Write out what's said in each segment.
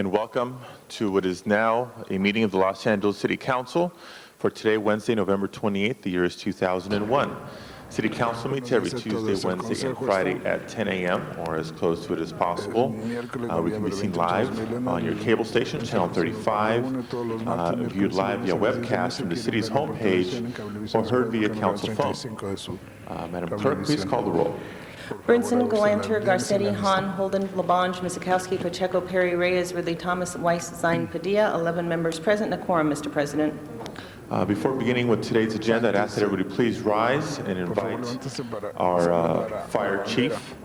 and welcome to what is now a meeting of the Los Angeles City Council for today, Wednesday, November 28th. The year is 2001. City Council meets every Tuesday, Wednesday, and Friday at 10 a.m. or as close to it as possible. We can be seen live on your cable station, Channel 35, viewed live via webcast from the city's homepage, or heard via council phone. Madam Clerk, please call the roll. Brinson, Galanter, Garcetti, Hahn, Holden, Labange, Mizikowski, Pacheco, Perry, Reyes, Ridley, Thomas, Weiss, Zine, Padilla. 11 members present and a quorum, Mr. President. Before beginning with today's agenda, I'd ask that everybody please rise and invite our Fire Chief,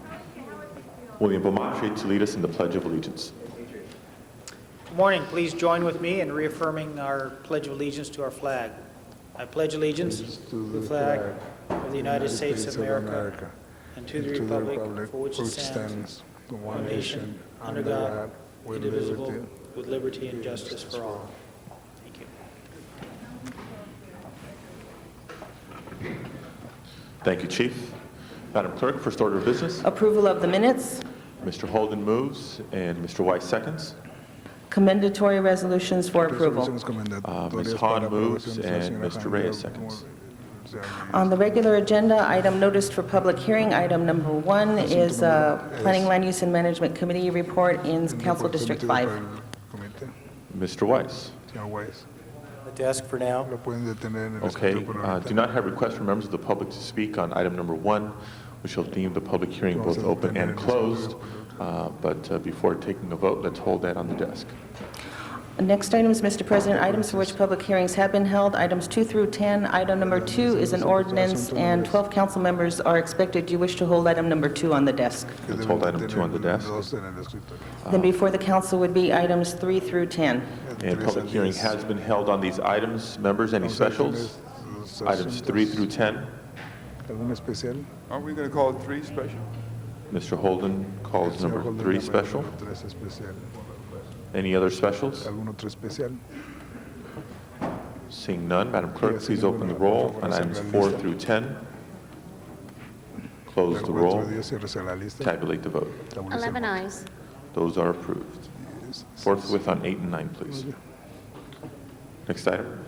William Beaumont, to lead us in the Pledge of Allegiance. Good morning. Please join with me in reaffirming our Pledge of Allegiance to our flag. I pledge allegiance to the flag of the United States of America and to the republic for which it stands, one nation, under God, indivisible, with liberty and justice for all. Thank you. Thank you, Chief. Madam Clerk, first order of business. Approval of the minutes. Mr. Holden moves and Mr. Weiss seconds. Commendatory resolutions for approval. Ms. Hahn moves and Mr. Reyes seconds. On the regular agenda, item noticed for public hearing, item number 1 is Planning, Land Use and Management Committee report in Council District 5. Mr. Weiss. The desk for now. Okay. Do not have requests from members of the public to speak on item number 1. We shall deem the public hearing both open and closed. But before taking a vote, let's hold that on the desk. Next items, Mr. President, items for which public hearings have been held, items 2 through 10. Item number 2 is an ordinance, and 12 council members are expected. Do you wish to hold item number 2 on the desk? Let's hold item 2 on the desk. Then before the council would be items 3 through 10. And public hearing has been held on these items. Members, any specials? Items 3 through 10. Aren't we going to call it 3 special? Mr. Holden calls number 3 special. Any other specials? Seeing none, Madam Clerk, please open the roll on items 4 through 10. Close the roll. Tabulate the vote. 11 ayes. Those are approved. Forthwith on 8 and 9, please. Next item.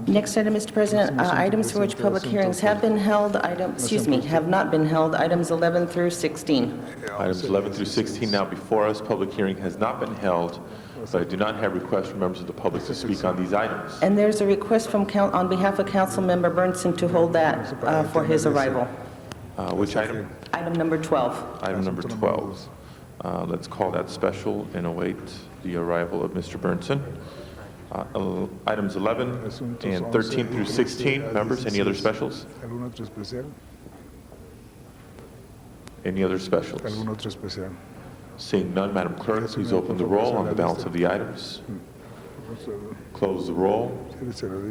Next item, Mr. President, items for which public hearings have been held, have not been held, items 11 through 16. Items 11 through 16 now before us. Public hearing has not been held, but I do not have requests from members of the public to speak on these items. And there's a request from on behalf of Council Member Burnson to hold that for his arrival. Which item? Item number 12. Item number 12. Let's call that special and await the arrival of Mr. Burnson. Items 11 and 13 through 16. Members, any other specials? Any other specials? Seeing none, Madam Clerk, please open the roll on the balance of the items. Close the roll.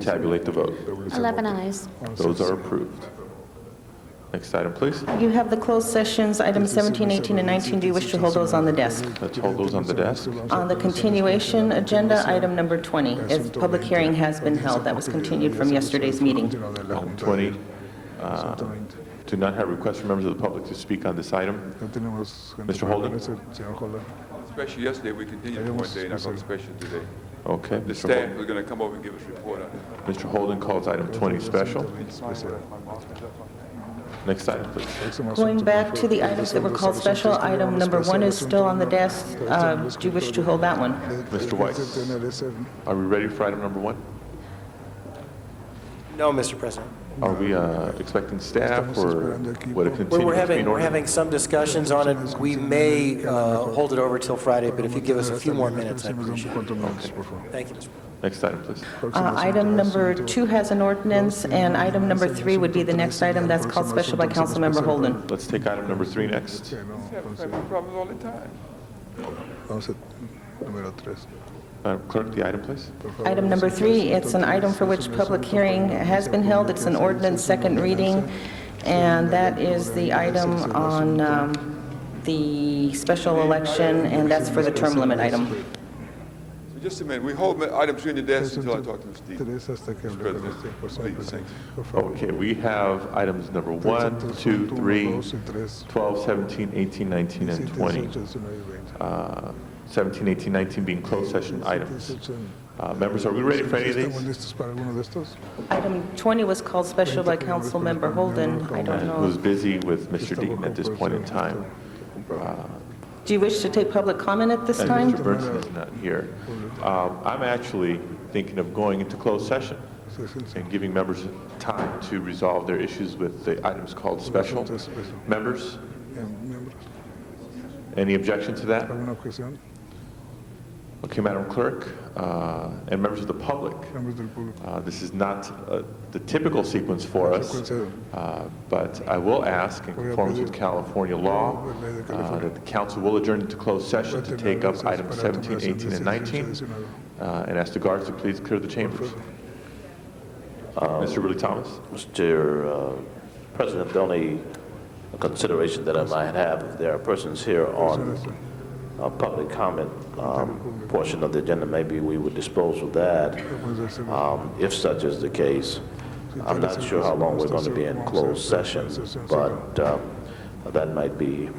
Tabulate the vote. 11 ayes. Those are approved. Next item, please. You have the closed sessions, items 17, 18, and 19. Do you wish to hold those on the desk? Let's hold those on the desk. On the continuation agenda, item number 20. As public hearing has been held, that was continued from yesterday's meeting. Item 20. Do not have requests from members of the public to speak on this item. Mr. Holden? Special yesterday, we continued for one day, not called special today. Okay. The staff is going to come over and give us a report on it. Mr. Holden calls item 20 special. Next item, please. Going back to the items that were called special, item number 1 is still on the desk. Do you wish to hold that one? Mr. Weiss, are we ready for item number 1? No, Mr. President. Are we expecting staff, or would it continue? We're having some discussions on it. We may hold it over till Friday, but if you give us a few more minutes, I'd appreciate it. Thank you, Mr. President. Next item, please. Item number 2 has an ordinance, and item number 3 would be the next item. That's called special by Councilmember Holden. Let's take item number 3 next. We have problems all the time. Madam Clerk, the item, please. Item number 3, it's an item for which public hearing has been held. It's an ordinance second reading, and that is the item on the special election, and that's for the term limit item. Just a minute. We hold item 3 in the desk until I talk to Mr. Please. Okay, we have items number 1, 2, 3, 12, 17, 18, 19, and 20. 17, 18, 19 being closed session items. Members, are we ready for any of ¿Estamos these? listos para alguno de estos? Item 20 was called special by Councilmember Holden. I don't And who's know. busy with Mr. Deaton at this point in time. Do you wish to take public comment at this And time? Mr. Burnson is not here. I'm actually thinking of going into closed session and giving members time to resolve their issues with the items called special. Members, Miembros, any objection to that? ¿alguna objeción? Okay, Madam Clerk, and members of the public, Miembros del público. this is not the typical sequence for us, but I will ask, in conformance with California law, that the council will adjourn into closed session to take up items 17, 18, and 19, and ask the guards to please clear the chambers. Mr. Willie Thomas? Mr. President, the only consideration that I might have, if there are persons here on public comment portion of the agenda, maybe we would dispose of that, if such is the case. I'm not sure how long we're going to be in closed session, but that might be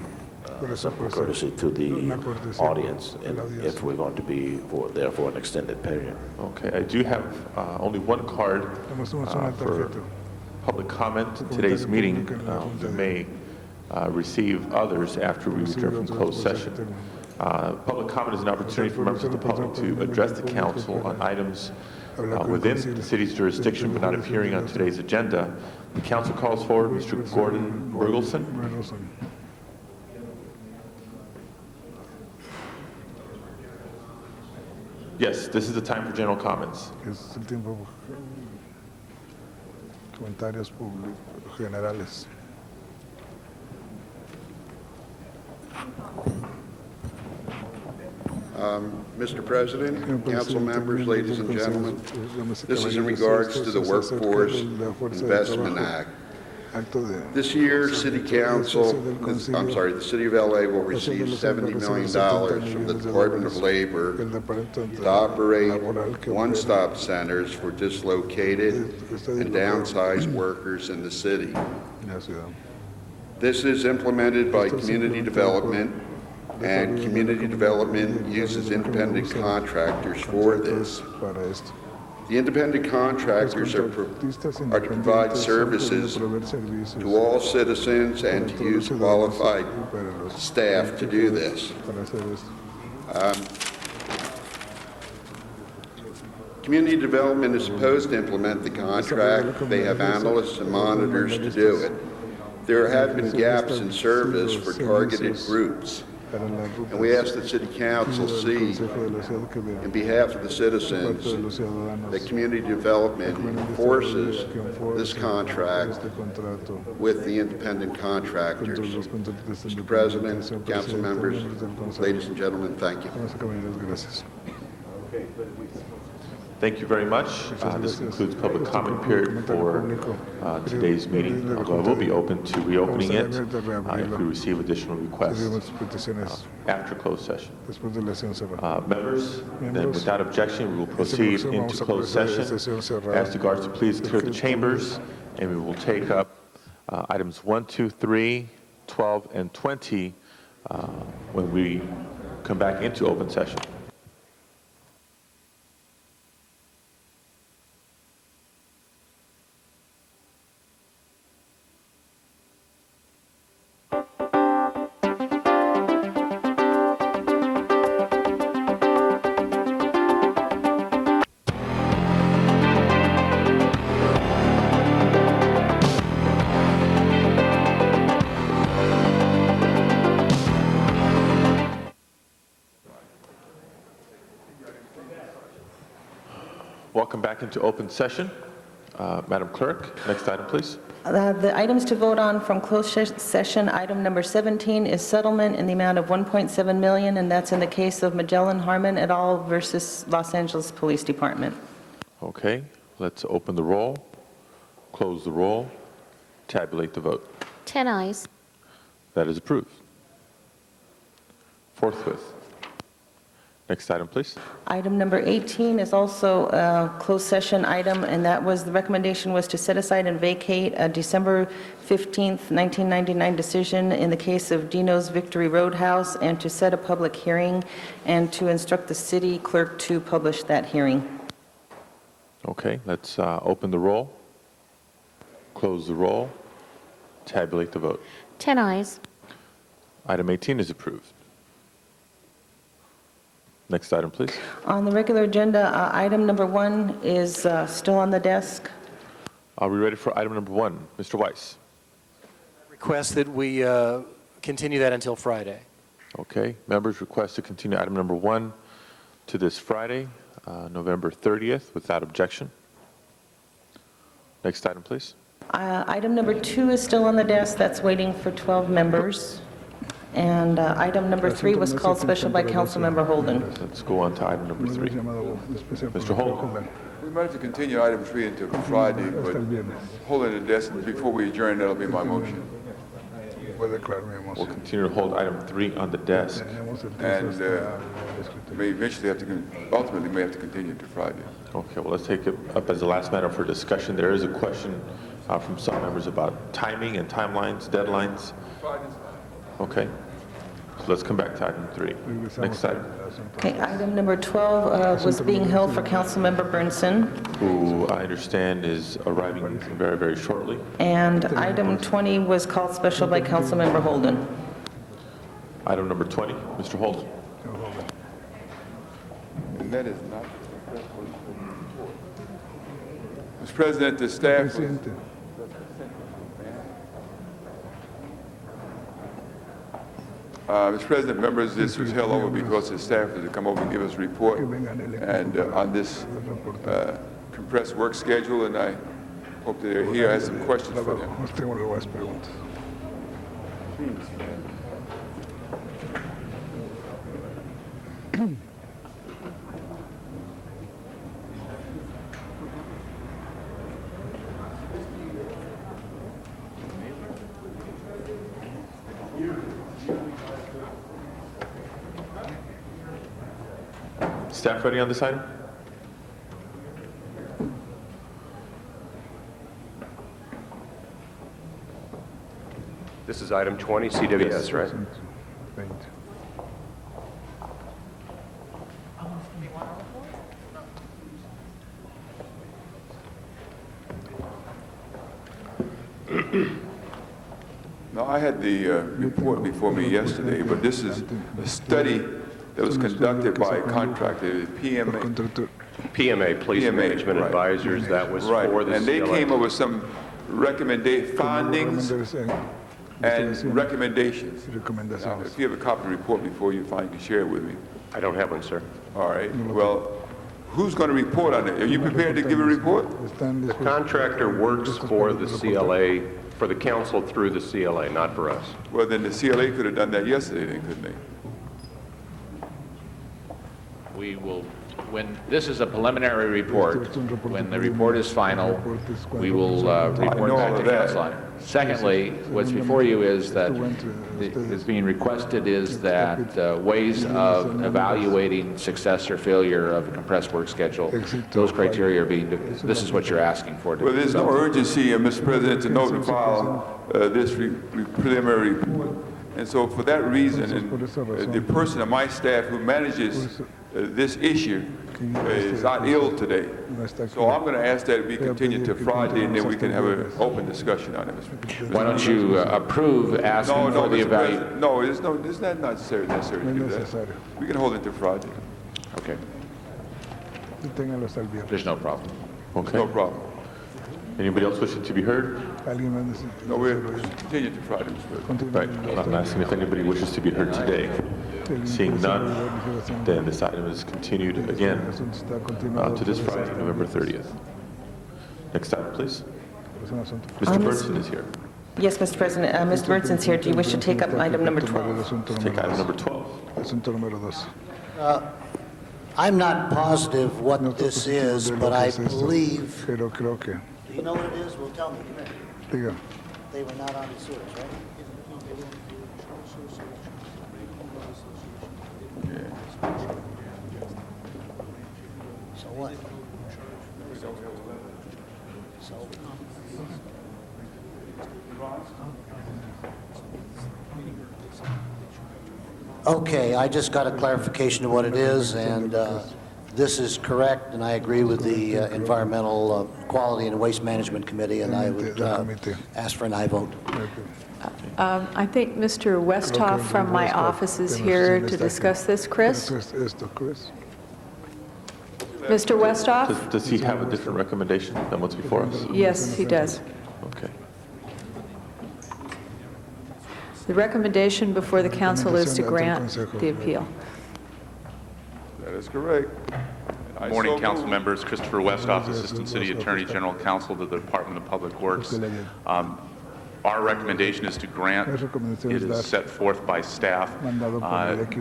some courtesy to the audience, and if we're going to be there for an extended period. Okay, I do have only one card for public comment in today's meeting. We may receive others after we return from closed session. Public comment is an opportunity for members of the public to address the council on items within the city's jurisdiction but not appearing on today's agenda. The council calls forward Mr. Gordon Bergelson. Yes, this is the time for general comments. Es el tiempo. Comentarios públicos generales. Mr. President, council members, ladies and gentlemen, this is in caballeros, regards to the se acerca Workforce la Fuerza de Investment Trabajo. Act. Acto de This year, City Council, the City of LA will receive $70 million from the Department of Labor el departamento to operate laboral que one-stop centers for dislocated and downsized workers in the city. en la ciudad. This is implemented by community development, and community development uses independent contractors for this. Para esto. The independent contractors are to provide services to all citizens and to use qualified staff to do this. Para hacer esto. Community development is supposed to implement the contract. They have analysts and monitors to do it. There have been gaps in service for targeted groups, and we ask the City Council see, in behalf of the citizens, that community development enforces this contract with the independent contractors. Mr. President, council members, ladies and gentlemen, thank you. Thank you very much. This concludes public comment period for today's meeting, although I will be open to reopening it if we receive additional requests after closed session. Después de la sesión cerrada. Members, then without objection, we will proceed into closed session. Ask the guards to please clear the chambers, and we will take up items 1, 2, 3, 12, and 20 when we come back into open session. Welcome back into open session. Madam Clerk, next item, please. The items to vote on from closed session, item number 17 is settlement in the amount of $1.7 million, and that's in the case of Magellan Harmon et al. Versus Los Angeles Police Department. Okay, let's open the roll, close the roll, tabulate the vote. 10 eyes. That is approved. Forthwith, Next item, please. Item number 18 is also a closed session item, and that was, the recommendation was to set aside and vacate a December 15th, 1999 decision in the case of Dino's Victory Roadhouse, and to set a public hearing, and to instruct the city clerk to publish that hearing. Okay, let's open the roll, close the roll, tabulate the vote. 10 eyes. Item 18 is approved. Next item, please. On the regular agenda, item number 1 is still on the desk. Are we ready for item number 1? Mr. Weiss. Request that we continue that until Friday. Okay, members request to continue item number 1 to this Friday, November 30th, without objection. Next item, please. Item number 2 is still on the desk. That's waiting for 12 members. And item number 3 was called special by Councilmember Holden. Let's go on to item number 3. Mr. Holden. We might have to continue item 3 until Friday, but holding the desk before we adjourn, that'll be my motion. We'll continue to hold item 3 on the desk. And may eventually ultimately may have to continue to Friday. Okay, well, let's take it up as the last matter for discussion. There is a question from some members about timing and timelines, deadlines. Okay, so let's come back to item 3. Next item. Okay, item number 12 was being held for Councilmember Burnson. Who I understand is arriving very, very shortly. And item 20 was called special by Councilmember Holden. Item number 20, Mr. Holden. And that is not. Mr. President, the staff. Mr. President, members, this was held over because the staff had to come over and give us a report and on this compressed work schedule, and I hope that they're here. I have some questions for them. Staff ready on this item? This is item 20, CWS, right? Now, I had the report before me yesterday, but this is a study that was conducted by a contractor, PMA. PMA, Police Management right. Advisors, that was Right, for the and they CLA. came up with some findings and recommendations. Now, if you have a copy of the report before you find, you can share it with me. I don't have one, sir. All right, well, who's going to report on it? Are you prepared to give a report? The contractor works for the CLA, for the council through the CLA, not for us. Well, then the CLA could have done that yesterday, then, couldn't they? We will, this is a preliminary report. When the report is final, we will report back to council on it. Secondly, what's before you is that is being requested is that ways of evaluating success or failure of a compressed work schedule, those criteria are being, this is what you're asking for. Well, there's no urgency, Mr. President, to note and file this preliminary report. And so for that reason, and the person on my staff who manages this issue is not ill today. So I'm going to ask that it be continued to Friday, and then we can have an open discussion on it, Mr. President. Why don't you approve asking for the Mr. evaluation? President, no, it's not necessary to do that. We can hold it to Friday. Okay, there's no problem. Okay. No problem. Anybody else wishing to be heard? No, we'll continue to Friday, Mr. President. Right, I'm asking if anybody wishes to be heard today. Seeing none, then this item is continued again to this Friday, November 30th. Next item, please. Mr. Burnson is here. Yes, Mr. President. Mr. Burnson's here. Do you wish to take up item number 12? Let's take item number 12. I'm not positive what this is, but I believe... Do you know what it is? Well, tell me. Come here. They were not on the sewers, right? So what? So, okay, I just got a clarification of what it is, and this is correct, and I agree with the Environmental Quality and Waste Management Committee, and I would ask for an aye vote. I think Mr. Westhoff from my office is here to discuss this, Chris. Mr. Westhoff? Does he have a different recommendation than what's before us? Yes, he does. Okay. The recommendation before the council is to grant the appeal. That is correct. Good morning, council members. Christopher Westhoff, Assistant City Attorney General Counsel to the Department of Public Works. Our recommendation is to grant. It is set forth by staff.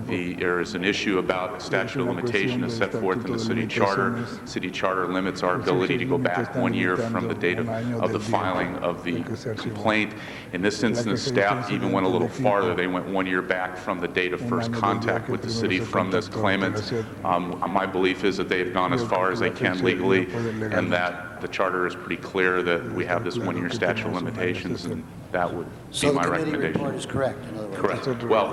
There is an issue about statute of limitation as set forth in the city charter. City charter limits our ability to go back 1 year from the date of the filing of the complaint. In this instance, staff even went a little farther. They went 1 year back from the date of first contact with the city from this claimant. My belief is that they have gone as far as they can legally, and that the charter is pretty clear that we have this 1 year statute of limitations, and that would be my recommendation. So the committee report is correct, in other words? Correct. Well,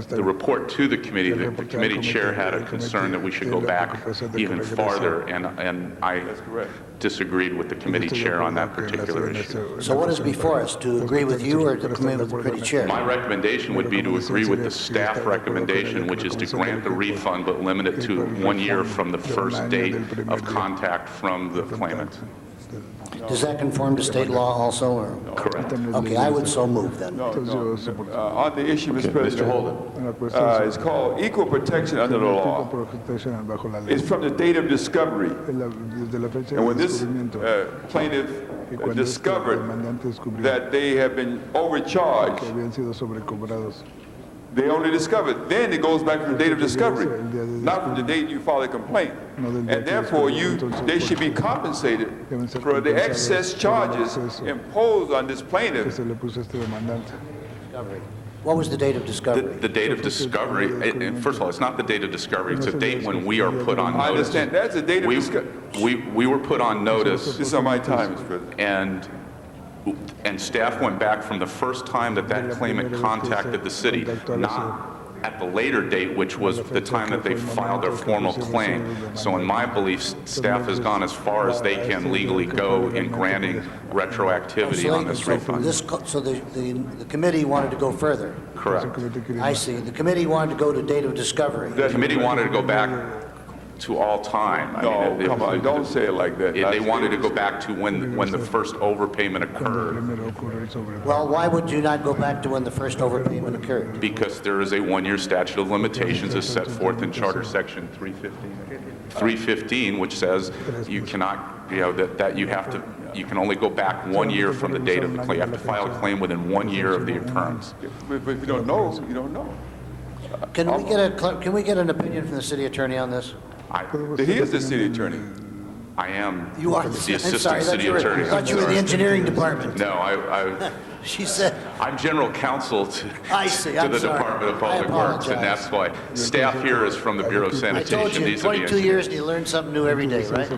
the report to the committee chair had a concern that we should go back even farther, and I disagreed with the committee chair on that particular issue. So what is before us, to agree with you or to agree with the committee chair? My recommendation would be to agree with the staff recommendation, which is to grant the refund but limit it to 1 year from the first date of contact from the claimant. Does that conform to state law also, or? Correct. Okay, I would so move then. No. On the issue, Mr. President, Mr. Holden. it's called equal protection under the law. It's from the date of discovery. And when this plaintiff discovered that they have been overcharged, they only discovered. Then it goes back from the date of discovery, not from the date you file a complaint. And therefore, they should be compensated for the excess charges imposed on this plaintiff. What was the date of discovery? The date of discovery, first of all, it's not the date of discovery, it's the date when we are put on notice. I understand, that's the date of discovery. We were put on notice. This is on my time, Mr. President. And staff went back from the first time that claimant contacted the city, not at the later date, which was the time that they filed their formal claim. So in my belief, staff has gone as far as they can legally go in granting retroactivity on this refund. So the committee wanted to go further? Correct. I see. The committee wanted to go to date of discovery. The committee wanted to go back to all time. Come on, don't say it like that. They wanted to go back to when the first overpayment occurred. Well, why would you not go back to when the first overpayment occurred? Because there is a 1 year statute of limitations as set forth in Charter Section 315, which says you cannot, that you can only go back 1 year from the date of the claim. You have to file a claim within 1 year of the occurrence. But if you don't know, you don't know. Can we get an opinion from the city attorney on this? He is the city attorney. I am You are the assistant city attorney. I thought you were the engineering department. No, She said, I'm general counsel to I see, the I'm sorry. Department of Public I Works, and apologize. that's why staff here is from the Bureau of I Sanitation. told you, These are the 22 years and you learn something new every day, right?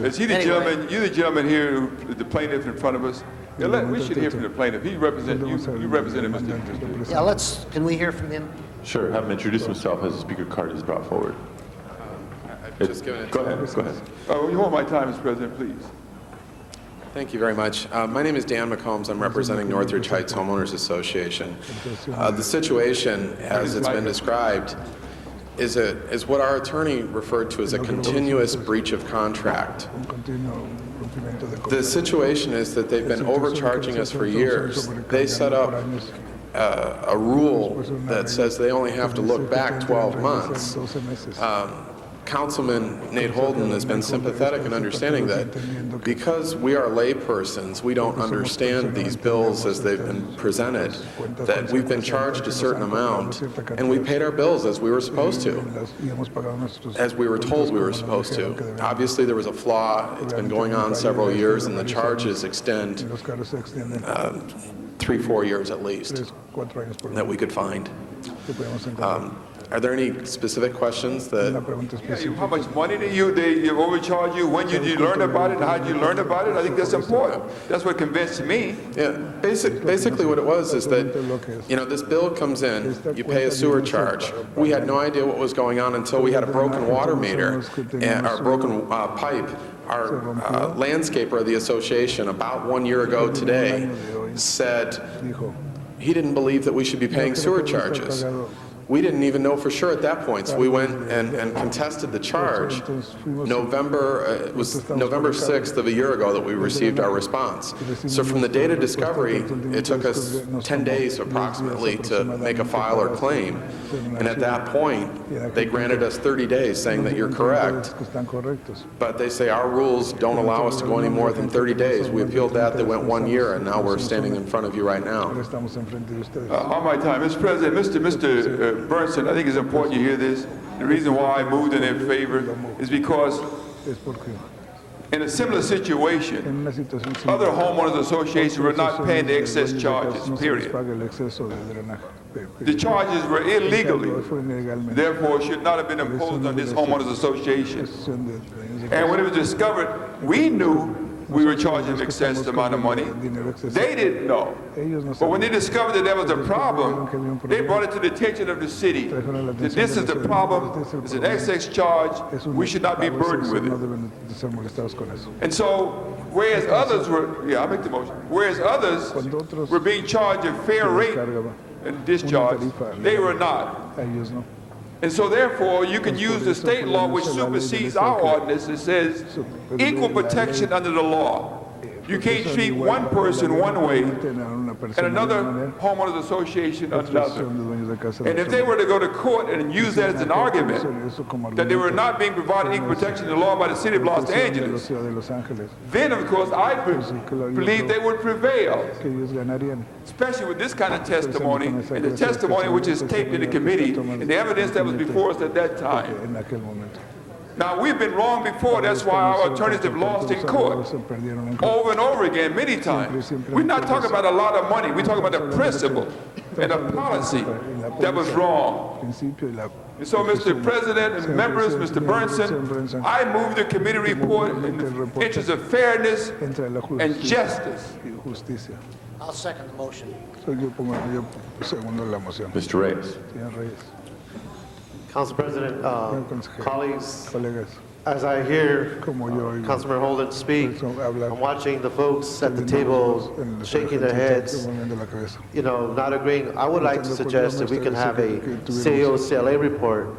Is he the gentleman, you the gentleman here, the plaintiff in front of us? Yeah, we should hear from the plaintiff. He represents, you represent him, Mr. Yeah, can we hear from him? Sure, have him introduce himself as the speaker card is brought forward. Go ahead. You want my time, Mr. President, please. Thank you very much. My name is Dan McCombs. I'm representing Northridge Heights Homeowners Association. The situation, as it's been described, is what our attorney referred to as a continuous breach of contract. The situation is that they've been overcharging us for years. They set up a rule that says they only have to look back 12 months. Councilman Nate Holden has been sympathetic in understanding that because we are laypersons, we don't understand these bills as they've been presented, that we've been charged a certain amount and we paid our bills as we were supposed to, as we were told we were supposed to. Obviously there was a flaw. It's been going on several years and the charges extend 3-4 years at least that we could find. Are there any specific questions that? How much money do they overcharge you? When did you learn about it? How did you learn about it? I think that's important. That's what convinced me. Yeah, basically what it was is that, this bill comes in, you pay a sewer charge. We had no idea what was going on until we had a broken water meter, and our broken pipe. Our landscaper of the association, about 1 year ago today, said he didn't believe that we should be paying sewer charges. We didn't even know for sure at that point, so we went and contested the charge. It was November 6th of a year ago that we received our response. So from the date of discovery, it took us 10 days approximately to make a file or claim. And at that point, they granted us 30 days saying that you're correct. But they say our rules don't allow us to go any more than 30 days. We appealed that, they went 1 year, and now we're standing in front of you right now. On my time, Mr. President, Mr. Burnson, I think it's important you hear this. The reason why I moved in their favor is because in a similar situation, other homeowners associations were not paying the excess charges, period. The charges were illegally, therefore should not have been imposed on this homeowners association. And when it was discovered, we knew we were charging an excessive amount of money. They didn't know. But when they discovered that there was a problem, they brought it to the attention of the city. That this is the problem, it's an excess charge, we should not be burdened with it. And so, whereas others were, I'll make the motion, whereas others were being charged a fair rate and discharge, they were not. And so therefore, you can use the state law which supersedes our ordinance that says equal protection under the law. You can't treat one person one way and another homeowners association another. And if they were to go to court and use that as an argument that they were not being provided equal protection in the law by the city of Los Angeles, then of course I believe they would prevail. Especially with this kind of testimony, and the testimony which is taped in the committee, and the evidence that was before us at that time. Now, we've been wrong before. That's why our attorneys have lost in court over and over again, many times. We're not talking about a lot of money. We're talking about a principle and a policy that was wrong. And so, Mr. President and members, Mr. Burnson, I move the committee report in the interest of fairness and justice. I'll second the motion. Mr. Reyes. Council President, colleagues, as I hear Councilman Holden speak, I'm watching the folks at the table shaking their heads, not agreeing. I would like to suggest that we can have a CAO-CLA report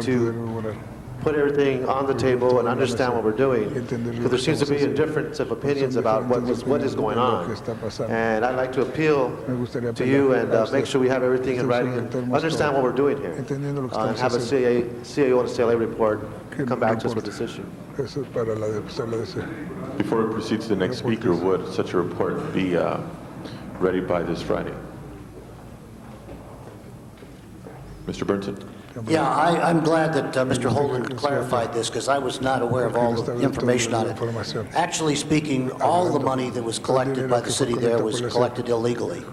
to put everything on the table and understand what we're doing, because there seems to be a difference of opinions about what is going on. And I'd like to appeal to you and make sure we have everything in writing and understand what we're doing here, and have a CAO and CLA report come back to us with this issue. Before we proceed to the next speaker, would such a report be ready by this Friday? Mr. Burnson? Yeah, I'm glad that Mr. Holden clarified this, because I was not aware of all the information on it. Actually speaking, all the money that was collected by the city there was collected illegally.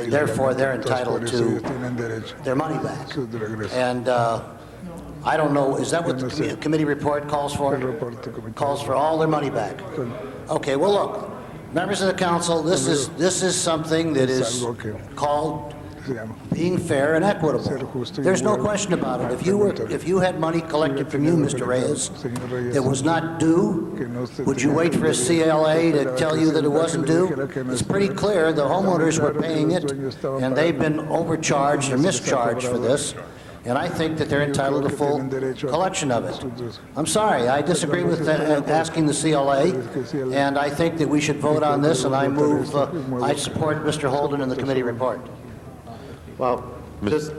Therefore, they're entitled to their money back. And I don't know, is that what the committee report calls for? Calls for all their money back. Okay, well, look, members of the council, this is something that is called being fair and equitable. There's no question about it. If you had money collected from you, Mr. Reyes, that was not due, would you wait for a CLA to tell you that it wasn't due? It's pretty clear the homeowners were paying it, and they've been overcharged or mischarged for this. And I think that they're entitled to full collection of it. I'm sorry, I disagree with asking the CLA, and I think that we should vote on this, and I support Mr. Holden and the committee report. Well, just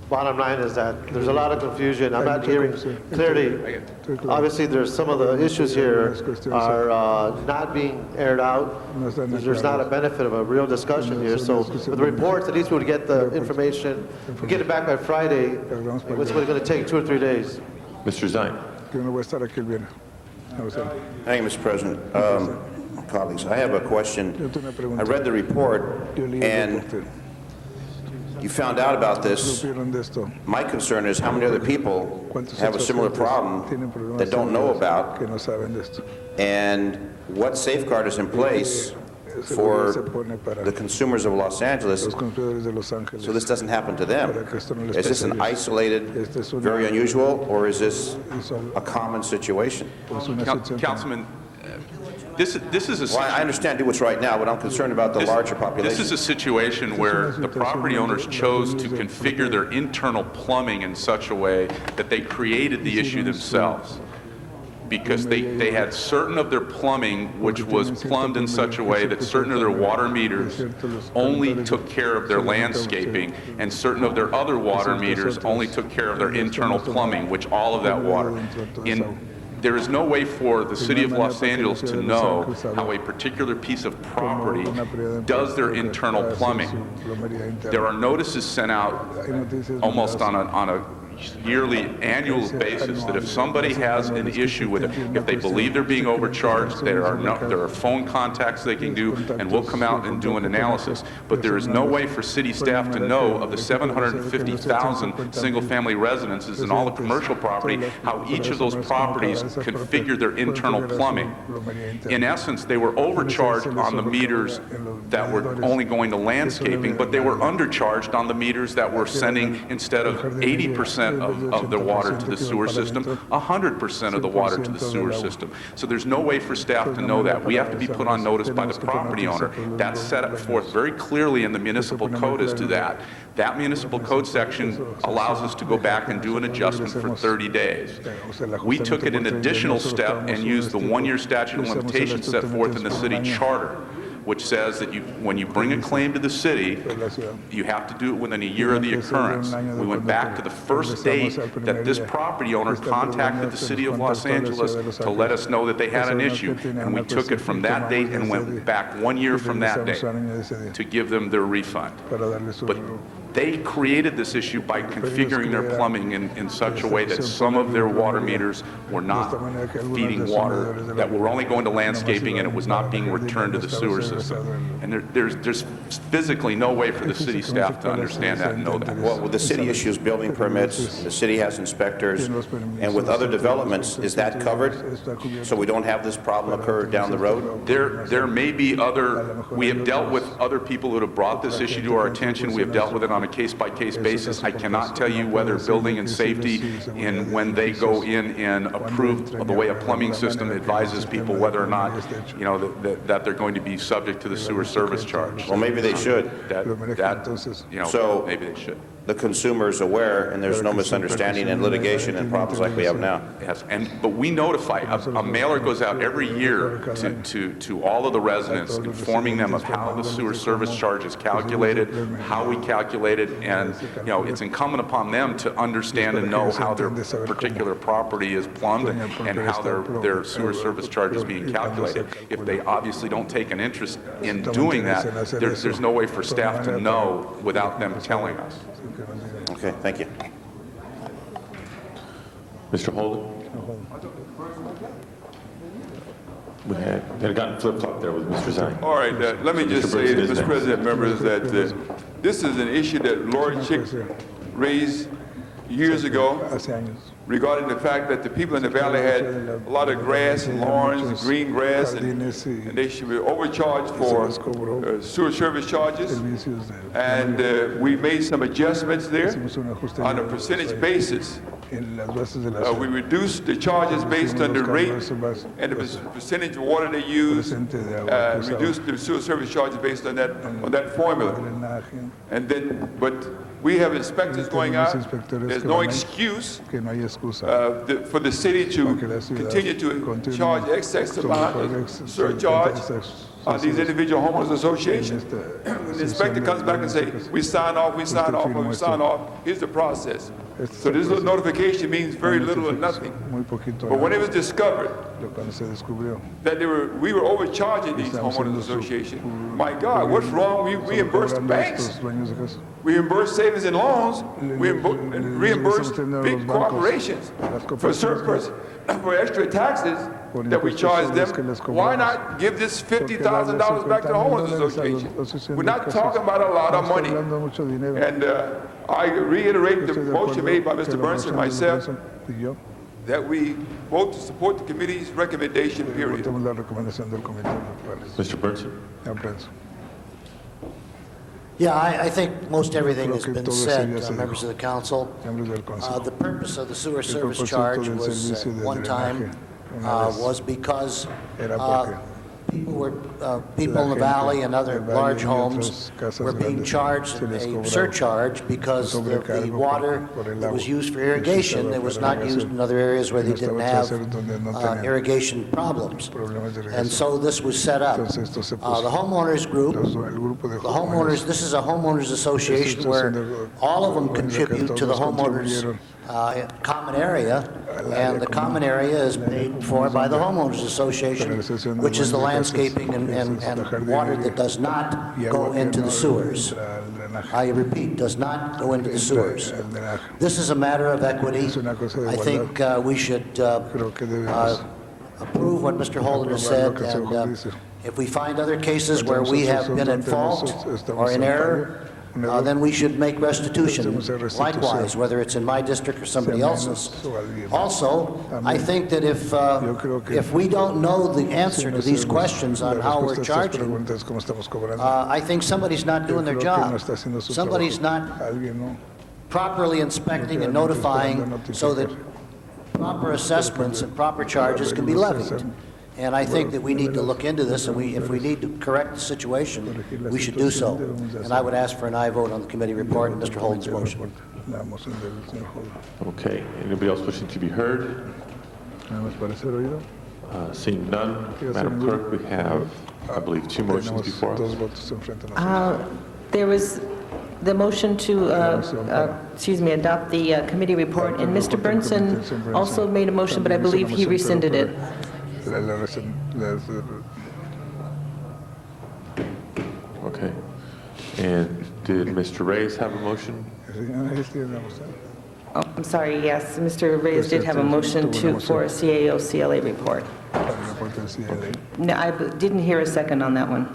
bottom line is that there's a lot of confusion. I'm not hearing clearly. Obviously, there's some of the issues here are not being aired out. There's not a benefit of a real discussion here. So with the reports, at least we would get the information. We get it back by Friday. It's going to take 2 or 3 days. Mr. Zine. Thank you, Mr. President. Colleagues, I have a question. I read the report, and you found out about this. supieron de esto. My concern is how many other people ¿Cuántos have a otros similar gentes problem tienen problemas that don't know similares about, que no saben de esto? and what safeguard is in place Seguridad se for pone para the consumers of Los Angeles los consumidores de Los Ángeles. so this doesn't happen to them? Para que esto no les Is this pase a an ellos. isolated, Este es una- very unusual, or is this es al- a common situation? es una situación- Councilman, this is a Well, I understand do what's right now, but I'm concerned about the larger This population. is a situation where the property owners chose to configure their internal plumbing in such a way that they created the issue themselves. Because they had certain of their plumbing which was plumbed in such a way that certain of their water meters only took care of their landscaping, and certain of their other water meters only took care of their internal plumbing, which all of that water. There is no way for the city of Los Angeles to know how a particular piece of property does their internal plumbing. There are notices sent out almost on a yearly, annual basis that if somebody has an issue with it, if they believe they're being overcharged, there are phone contacts they can do, and we'll come out and do an analysis. But there is no way for city staff to know of the 750,000 single-family residences and all the commercial property, how each of those properties configure their internal plumbing. In essence, they were overcharged on the meters that were only going to landscaping, but they were undercharged on the meters that were sending, instead of 80% of the water to the sewer system, 100% of the water to the sewer system. So there's no way for staff to know that. We have to be put on notice by the property owner. That's set forth very clearly in the municipal code as to that. That municipal code section allows us to go back and do an adjustment for 30 days. We took it an additional step and used the one-year statute of limitations set forth in the city charter, which says that when you bring a claim to the city, you have to do it within a year of the occurrence. We went back to the first date that this property owner contacted the city of Los Angeles to let us know that they had an issue, and we took it from that date and went back 1 year from that date to give them their refund. But they created this issue by configuring their plumbing in such a way that some of their water meters were not feeding water, that were only going to landscaping, and it was not being returned to the sewer system. And there's physically no way for the city staff to understand that and know that. Well, the city issues building permits, the city has inspectors, and with other developments, is that covered? So we don't have this problem occur down the road? There may be other, we have dealt with other people who have brought this issue to our attention. We have dealt with it on a case-by-case basis. I cannot tell you whether building and safety, and when they go in and approve of the way a plumbing system advises people whether or not, that they're going to be subject to the sewer service charge. Well, maybe they should. So maybe they should. The consumer is aware, and there's no misunderstanding and litigation and problems like we have now. Yes, but we notify, a mailer goes out every year to all of the residents, informing them of how the sewer service charge is calculated, how we calculate it, and, it's incumbent upon them to understand and know how their particular property is plumbed and how their sewer service charge is being calculated. If they obviously don't take an interest in doing that, there's no way for staff to know without them telling us. Okay, thank you. Mr. Holden? We had gotten flip-flop there with Mr. Zhang. All right, let me just say, Mr. President, members, that this is an issue that Lord Chick raised years ago regarding the fact that the people in the valley had a lot of grass and lawns, green grass, and they should be overcharged for sewer service charges. And we made some adjustments there on a percentage basis. We reduced the charges based on the rate and the percentage of water they use, reduced the sewer service charges based on that formula. And then, but we have inspectors going out. There's no excuse for the city to continue to charge excess amount of surcharge on these individual homeowners associations. When the inspector comes back and says, we sign off, we sign off, we sign off, here's the process. So this little notification means very little or nothing. But when it was discovered that we were overcharging these homeowners associations, my God, what's wrong? We reimburse the banks. We reimburse savings and loans. We reimburse big corporations for surplus, for extra taxes. that we charge them, why not give this $50,000 back to the homeowners association? We're not talking about a lot of money. And I reiterate the motion made by Mr. Burns and myself that we vote to support the committee's recommendation, period. Mr. Burnson? Yeah, I think most everything has been said, members of the council. The purpose of the sewer service charge was, at one time, was because people in the valley and other large homes were being charged a surcharge because the water that was used for irrigation, that was not used in other areas where they didn't have irrigation problems. And so this was set up. The homeowners group, this is a homeowners association where all of them contribute to the homeowners common area, and the common area is paid for by the homeowners association, which is the landscaping and water that does not go into the sewers. I repeat, does not go into the sewers. This is a matter of equity. I think we should approve what Mr. Holden has said, and if we find other cases where we have been at fault or in error, then we should make restitution likewise, whether it's in my district or somebody else's. Also, I think that if we don't know the answer to these questions on how we're charging, I think somebody's not doing their job. Somebody's not properly inspecting and notifying so that proper assessments and proper charges can be levied. And I think that we need to look into this, and if we need to correct the situation, we should do so. And I would ask for an aye vote on the committee report and Mr. Holden's motion. Okay. Anybody else wishing to be heard? Seeing none, Madam Clerk, we have, I believe, two motions before us. There was the motion to, adopt the committee report, and Mr. Burnson also made a motion, but I believe he rescinded it. Okay. And did Mr. Reyes have a motion? Oh, I'm sorry, yes, Mr. Reyes did have a motion for a CAO-CLA report. No, I didn't hear a second on that one.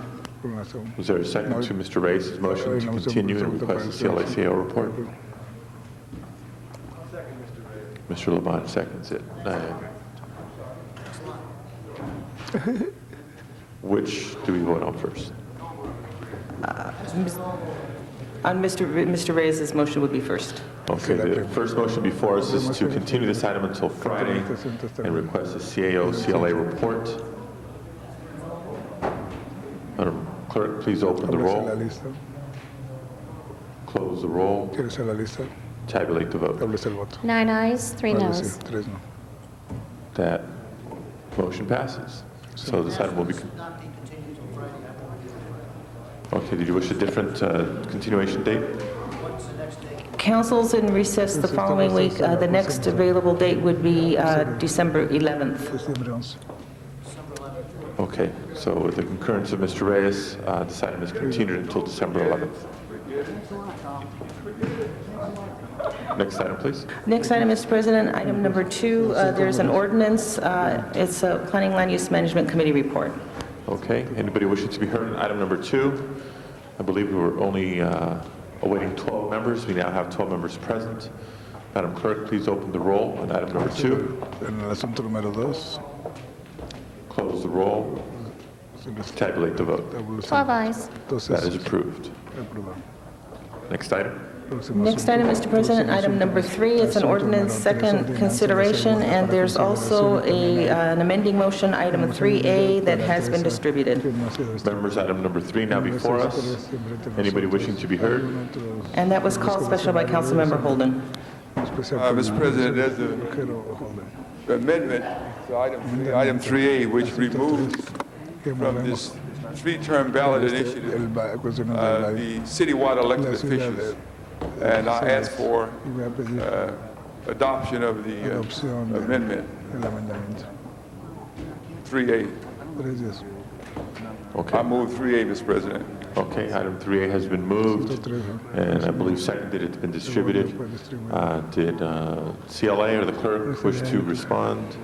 Was there a second to Mr. Reyes' motion to continue and request the CLA-CAO report? Mr. Lamont seconds it. Which do we vote on first? On Mr. Reyes' motion would be first. Okay, the first motion before us is to continue this item until Friday and request a CAO-CLA report. Madam Clerk, please open the roll. Close the roll. Tabulate the vote. 9 ayes, 3 noes. That motion passes. So this item will be... Okay, did you wish a different continuation date? Council's in recess the following week. The next available date would be December 11th. Okay, so with the concurrence of Mr. Reyes, this item is continued until December 11th. Next item, please. Next item, Mr. President, item number 2, there's an ordinance. It's a Planning Land Use Management Committee report. Okay, anybody wishing to be heard on item number 2? I believe we were only awaiting 12 members. We now have 12 members present. Madam Clerk, please open the roll on item number 2. Close the roll. Tabulate the vote. 12 ayes. That is approved. Next item. Next item, Mr. President, item number 3, it's an ordinance second consideration, and there's also an amending motion, item 3A, that has been distributed. Members, item number 3 now before us. Anybody wishing to be heard? And that was called special by Councilmember Holden. Mr. President, there's an amendment to item 3A, which removes from this 3-term ballot initiative the citywide elected officials. And I ask for adoption of the amendment 3A. Okay. I move 3A, Mr. President. Okay, item 3A has been moved, and I believe seconded, it's been distributed. Did CLA or the clerk wish to respond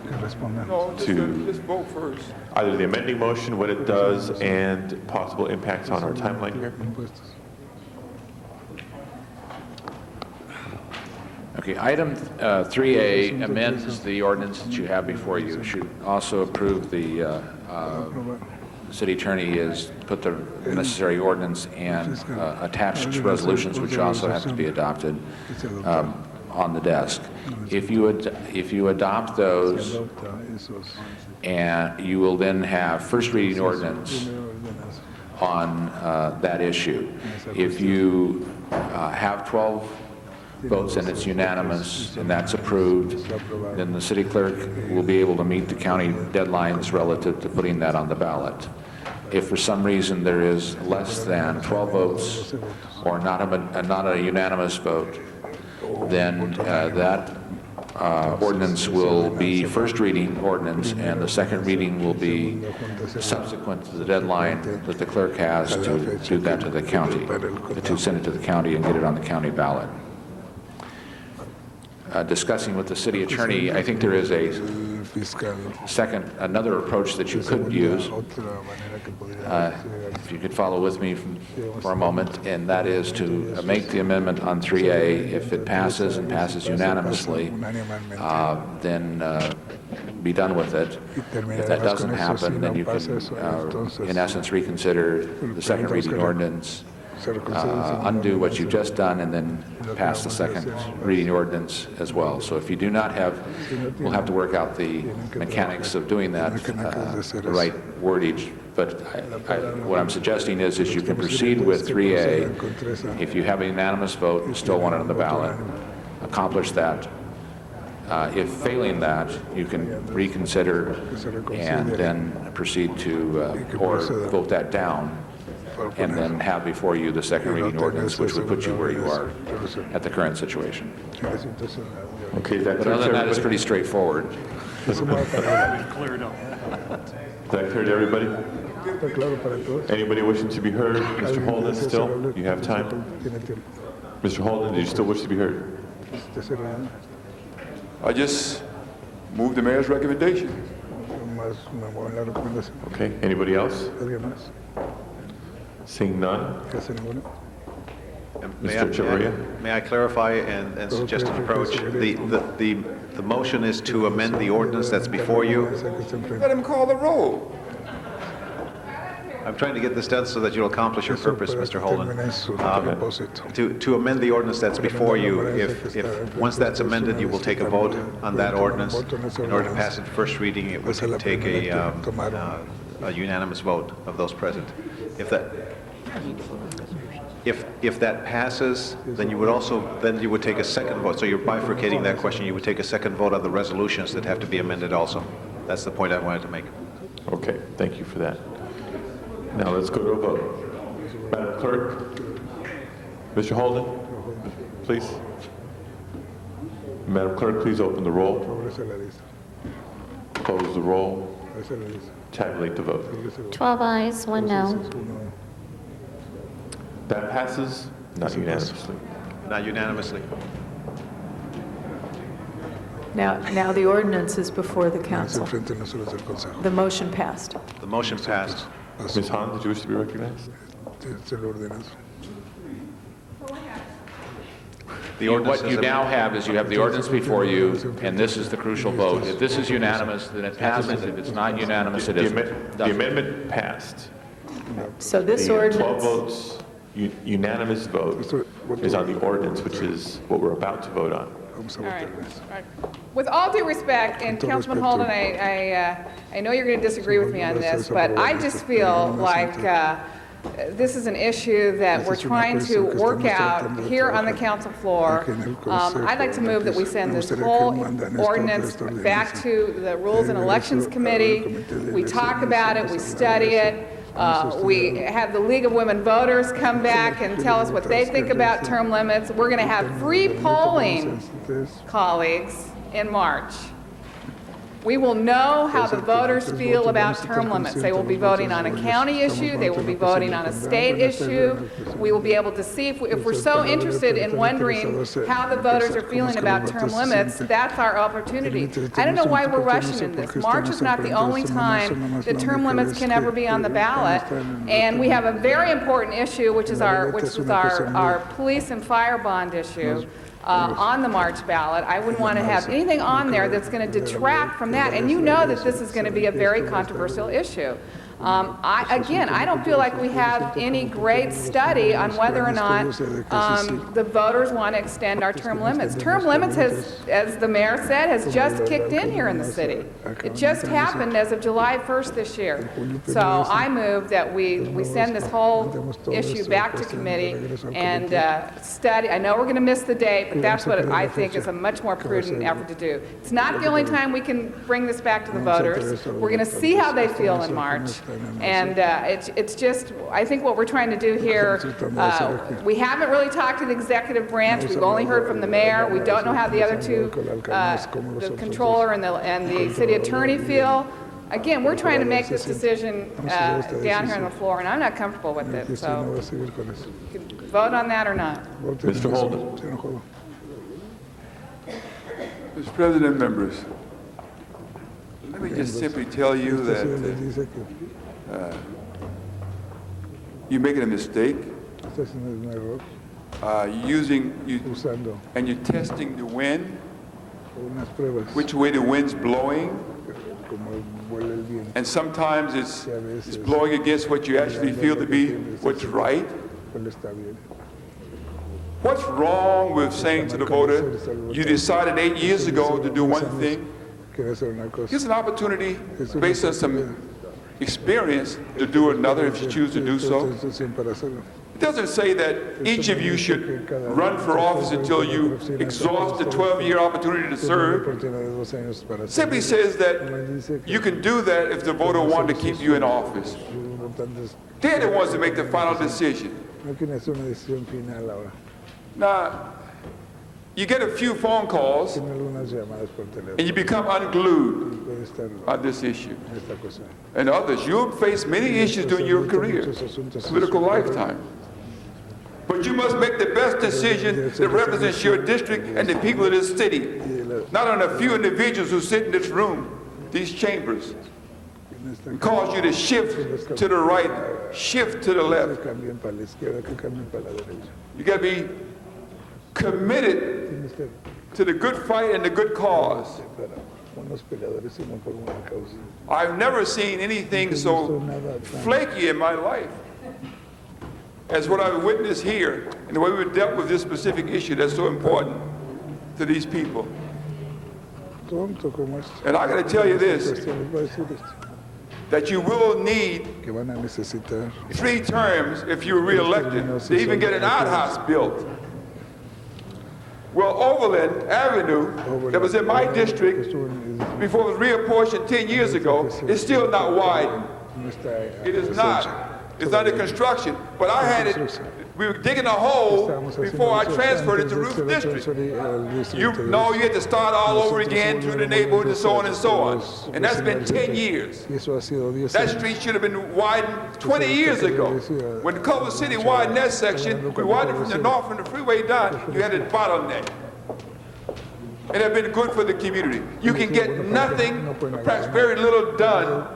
No, to just vote first. either the amending motion, what it does, and possible impacts on our timeline here? Okay, item 3A amends the ordinance that you have before you. Should also approve the city attorney is put the necessary ordinance and attached resolutions, which also have to be adopted, on the desk. If you adopt those, and you will then have first reading ordinance on that issue. If you have 12 votes and it's unanimous and that's approved, then the city clerk will be able to meet the county deadlines relative to putting that on the ballot. If for some reason there is less than 12 votes or not a unanimous vote, then that ordinance will be first reading ordinance, and the second reading will be subsequent to the deadline that the clerk has to do that to the county, to send it to the county and get it on the county ballot. Discussing with the city attorney, I think there is another approach that you could use, if you could follow with me for a moment, and that is to make the amendment on 3A. If it passes and passes unanimously, then be done with it. If that doesn't happen, then you can, in essence, reconsider the second reading ordinance, undo what you've just done, and then pass the second reading ordinance as well. So if you do not have, we'll have to work out the mechanics of doing that, the right wordage. But what I'm suggesting is you can proceed with 3A. If you have a unanimous vote and still want it on the ballot, accomplish that. If failing that, you can reconsider and then proceed to, or vote that down, and then have before you the second reading ordinance, which would put you where you are at the current situation. Okay, that But other than that, it's pretty straightforward. Is that clear to everybody? Anybody wishing to be heard? Mr. Holden, still? You have time? Mr. Holden, do you still wish to be heard? I just move the mayor's recommendation. Okay, anybody else? Seeing none? Mr. Chavarria? May I clarify and suggest an approach? The motion is to amend the ordinance that's before you. Let him call the roll. I'm trying to get this done so that you'll accomplish your purpose, Mr. Holden. To amend the ordinance that's before you, if once that's amended, you will take a vote on that ordinance. In order to pass it first reading, it would take a unanimous vote of those present. If that passes, then you would take a second vote. So you're bifurcating that question. You would take a second vote on the resolutions that have to be amended also. That's the point I wanted to make. Okay, thank you for that. Now let's go to a vote. Madam Clerk, Mr. Holden, please. Madam Clerk, please open the roll. Close the roll. Tabulate the vote. 12 ayes, 1 no. That passes, not unanimously. Not unanimously. Now the ordinance is before the council. The motion passed. The motion passed. Ms. Hahn, did you wish to be recognized? What you now have is you have the ordinance before you, and this is the crucial vote. If this is unanimous, then it passes. If it's not unanimous, it isn't. The amendment passed. So this The 12 ordinance, votes, unanimous vote is on the ordinance, which is what we're about to vote on. All right. With all due respect, and Councilman Holden, I know you're going to disagree with me on this, but I just feel like this is an issue that we're trying to work out here on the council floor. I'd like to move that we send this whole ordinance back to the Rules and Elections Committee. We talk about it, we study it. We have the League of Women Voters come back and tell us what they think about term limits. We're going to have free polling, colleagues, in March. We will know how the voters feel about term limits. They will be voting on a county issue, they will be voting on a state issue. We will be able to see if we're so interested in wondering how the voters are feeling about term limits, that's our opportunity. I don't know why we're rushing in this. March is not the only time that term limits can ever be on the ballot, and we have a very important issue, which is our police and fire bond issue. On the March ballot. I wouldn't want to have anything on there that's going to detract from that. And you know that this is going to be a very controversial issue. I don't feel like we have any great study on whether or not the voters want to extend our term limits. Term limits, as the mayor said, has just kicked in here in the city. It just happened as of July 1st this year. So I move that we send this whole issue back to committee and study. I know we're going to miss the date, but that's what I think is a much more prudent effort to do. It's not the only time we can bring this back to the voters. We're going to see how they feel in March. And it's just, I think what we're trying to do here, we haven't really talked to the executive branch. We've only heard from the mayor. We don't know how the other two, the controller and the city attorney feel. Again, we're trying to make this decision down here on the floor, and I'm not comfortable with it. So you can vote on that or not. Mr. Holden. Mr. President, members, let me just simply tell you that you're making a mistake. And you're testing the wind, which way the wind's blowing. And sometimes it's blowing against what you actually feel to be what's right. What's wrong with saying to the voter, you decided 8 years ago to do one thing? Here's an opportunity based on some experience to do another if you choose to do so. It doesn't say that each of you should run for office until you exhaust the 12-year opportunity to serve. It simply says that you can do that if the voter wanted to keep you in office. They're the ones that make the final decision. Now, you get a few phone calls and you become unglued on this issue. And others, you'll face many issues during your career, political lifetime. But you must make the best decision that represents your district and the people of this city, not on a few individuals who sit in this room, these chambers, and cause you to shift to the right, shift to the left. You got to be committed to the good fight and the good cause. I've never seen anything so flaky in my life as what I've witnessed here and the way we've dealt with this specific issue that's so important to these people. And I got to tell you this, that you will need 3 terms if you're reelected to even get an outhouse built. Well, Overland Avenue, that was in my district before it was reapportioned 10 years ago, is still not widened. It is not. It's under construction. But I had it, we were digging a hole before I transferred it to Ruth District. You had to start all over again through the neighborhood and so on and so on. And that's been 10 years. That street should have been widened 20 years ago. When Culver City widened that section, we widened from the north from the freeway down, you had a bottleneck. And it's been good for the community. You can get nothing, perhaps very little done.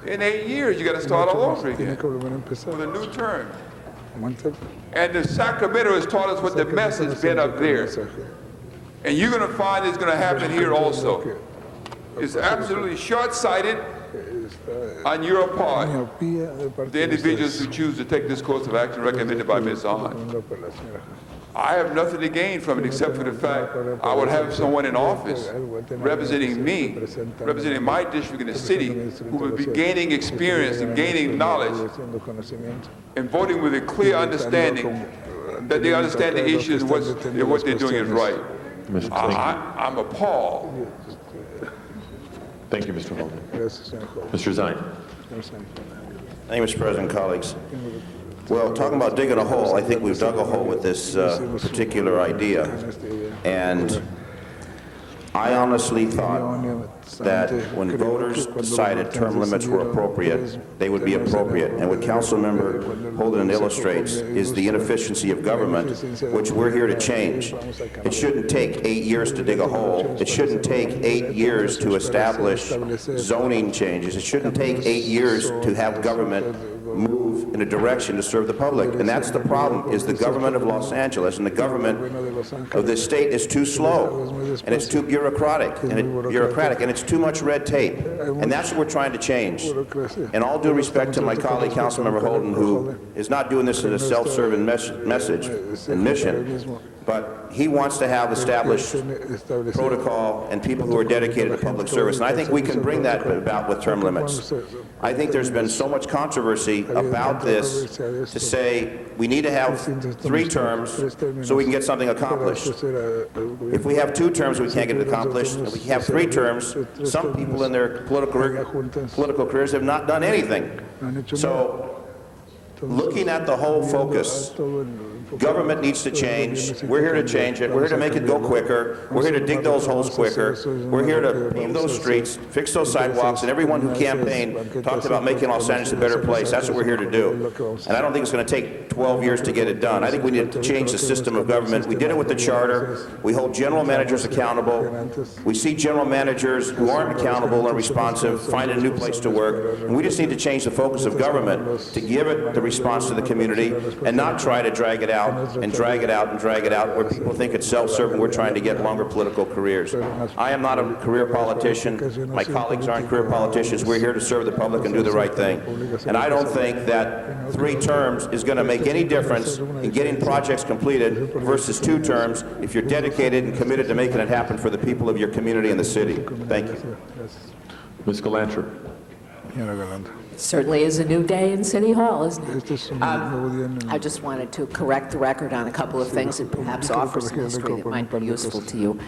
In 8 years, you got to start all over again with a new term. And the Sacramento has taught us what the mess has been up there. And you're going to find it's going to happen here also. It's absolutely short-sighted on your part, the individuals who choose to take this course of action recommended by Ms. Ahn. I have nothing to gain from it except for the fact I would have someone in office representing me, representing my district in the city, who would be gaining experience and gaining knowledge and voting with a clear understanding that they understand the issues and what they're doing is right. I'm appalled. Thank you, Mr. Holden. Mr. Zine. Thank you, Mr. President, colleagues. Well, talking about digging a hole, I think we've dug a hole with this particular idea. And I honestly thought that when voters decided term limits were appropriate, they would be appropriate. And what Councilmember Holden illustrates is the inefficiency of government, which we're here to change. It shouldn't take 8 years to dig a hole. It shouldn't take 8 years to establish zoning changes. It shouldn't take 8 years to have government move in a direction to serve the public. And that's the problem, is the government of Los Angeles and the government of this state is too slow, and it's too bureaucratic, and it's too much red tape. And that's what we're trying to change. And all due respect to my colleague, Councilmember Holden, who is not doing this in a self-serving message and mission, but he wants to have established protocol and people who are dedicated to public service. And I think we can bring that about with term limits. I think there's been so much controversy about this to say we need to have 3 terms so we can get something accomplished. If we have 2 terms, we can't get it accomplished. If we have 3 terms, some people in their political careers have not done anything. So looking at the whole focus, government needs to change. We're here to change it. We're here to make it go quicker. We're here to dig those holes quicker. We're here to pave those streets, fix those sidewalks, and everyone who campaigned talked about making Los Angeles a better place. That's what we're here to do. And I don't think it's going to take 12 years to get it done. I think we need to change the system of government. We did it with the charter. We hold general managers accountable. We see general managers who aren't accountable and responsive find a new place to work. And we just need to change the focus of government to give it the response to the community and not try to drag it out and drag it out and drag it out where people think it's self-serving. We're trying to get longer political careers. I am not a career politician. My colleagues aren't career politicians. We're here to serve the public and do the right thing. And I don't think that 3 terms is going to make any difference in getting projects completed versus 2 terms if you're dedicated and committed to making it happen for the people of your community and the city. Thank you. Ms. Galanter. Certainly is a new day in City Hall, isn't it? I just wanted to correct the record on a couple of things and perhaps offer some history that might be useful to you.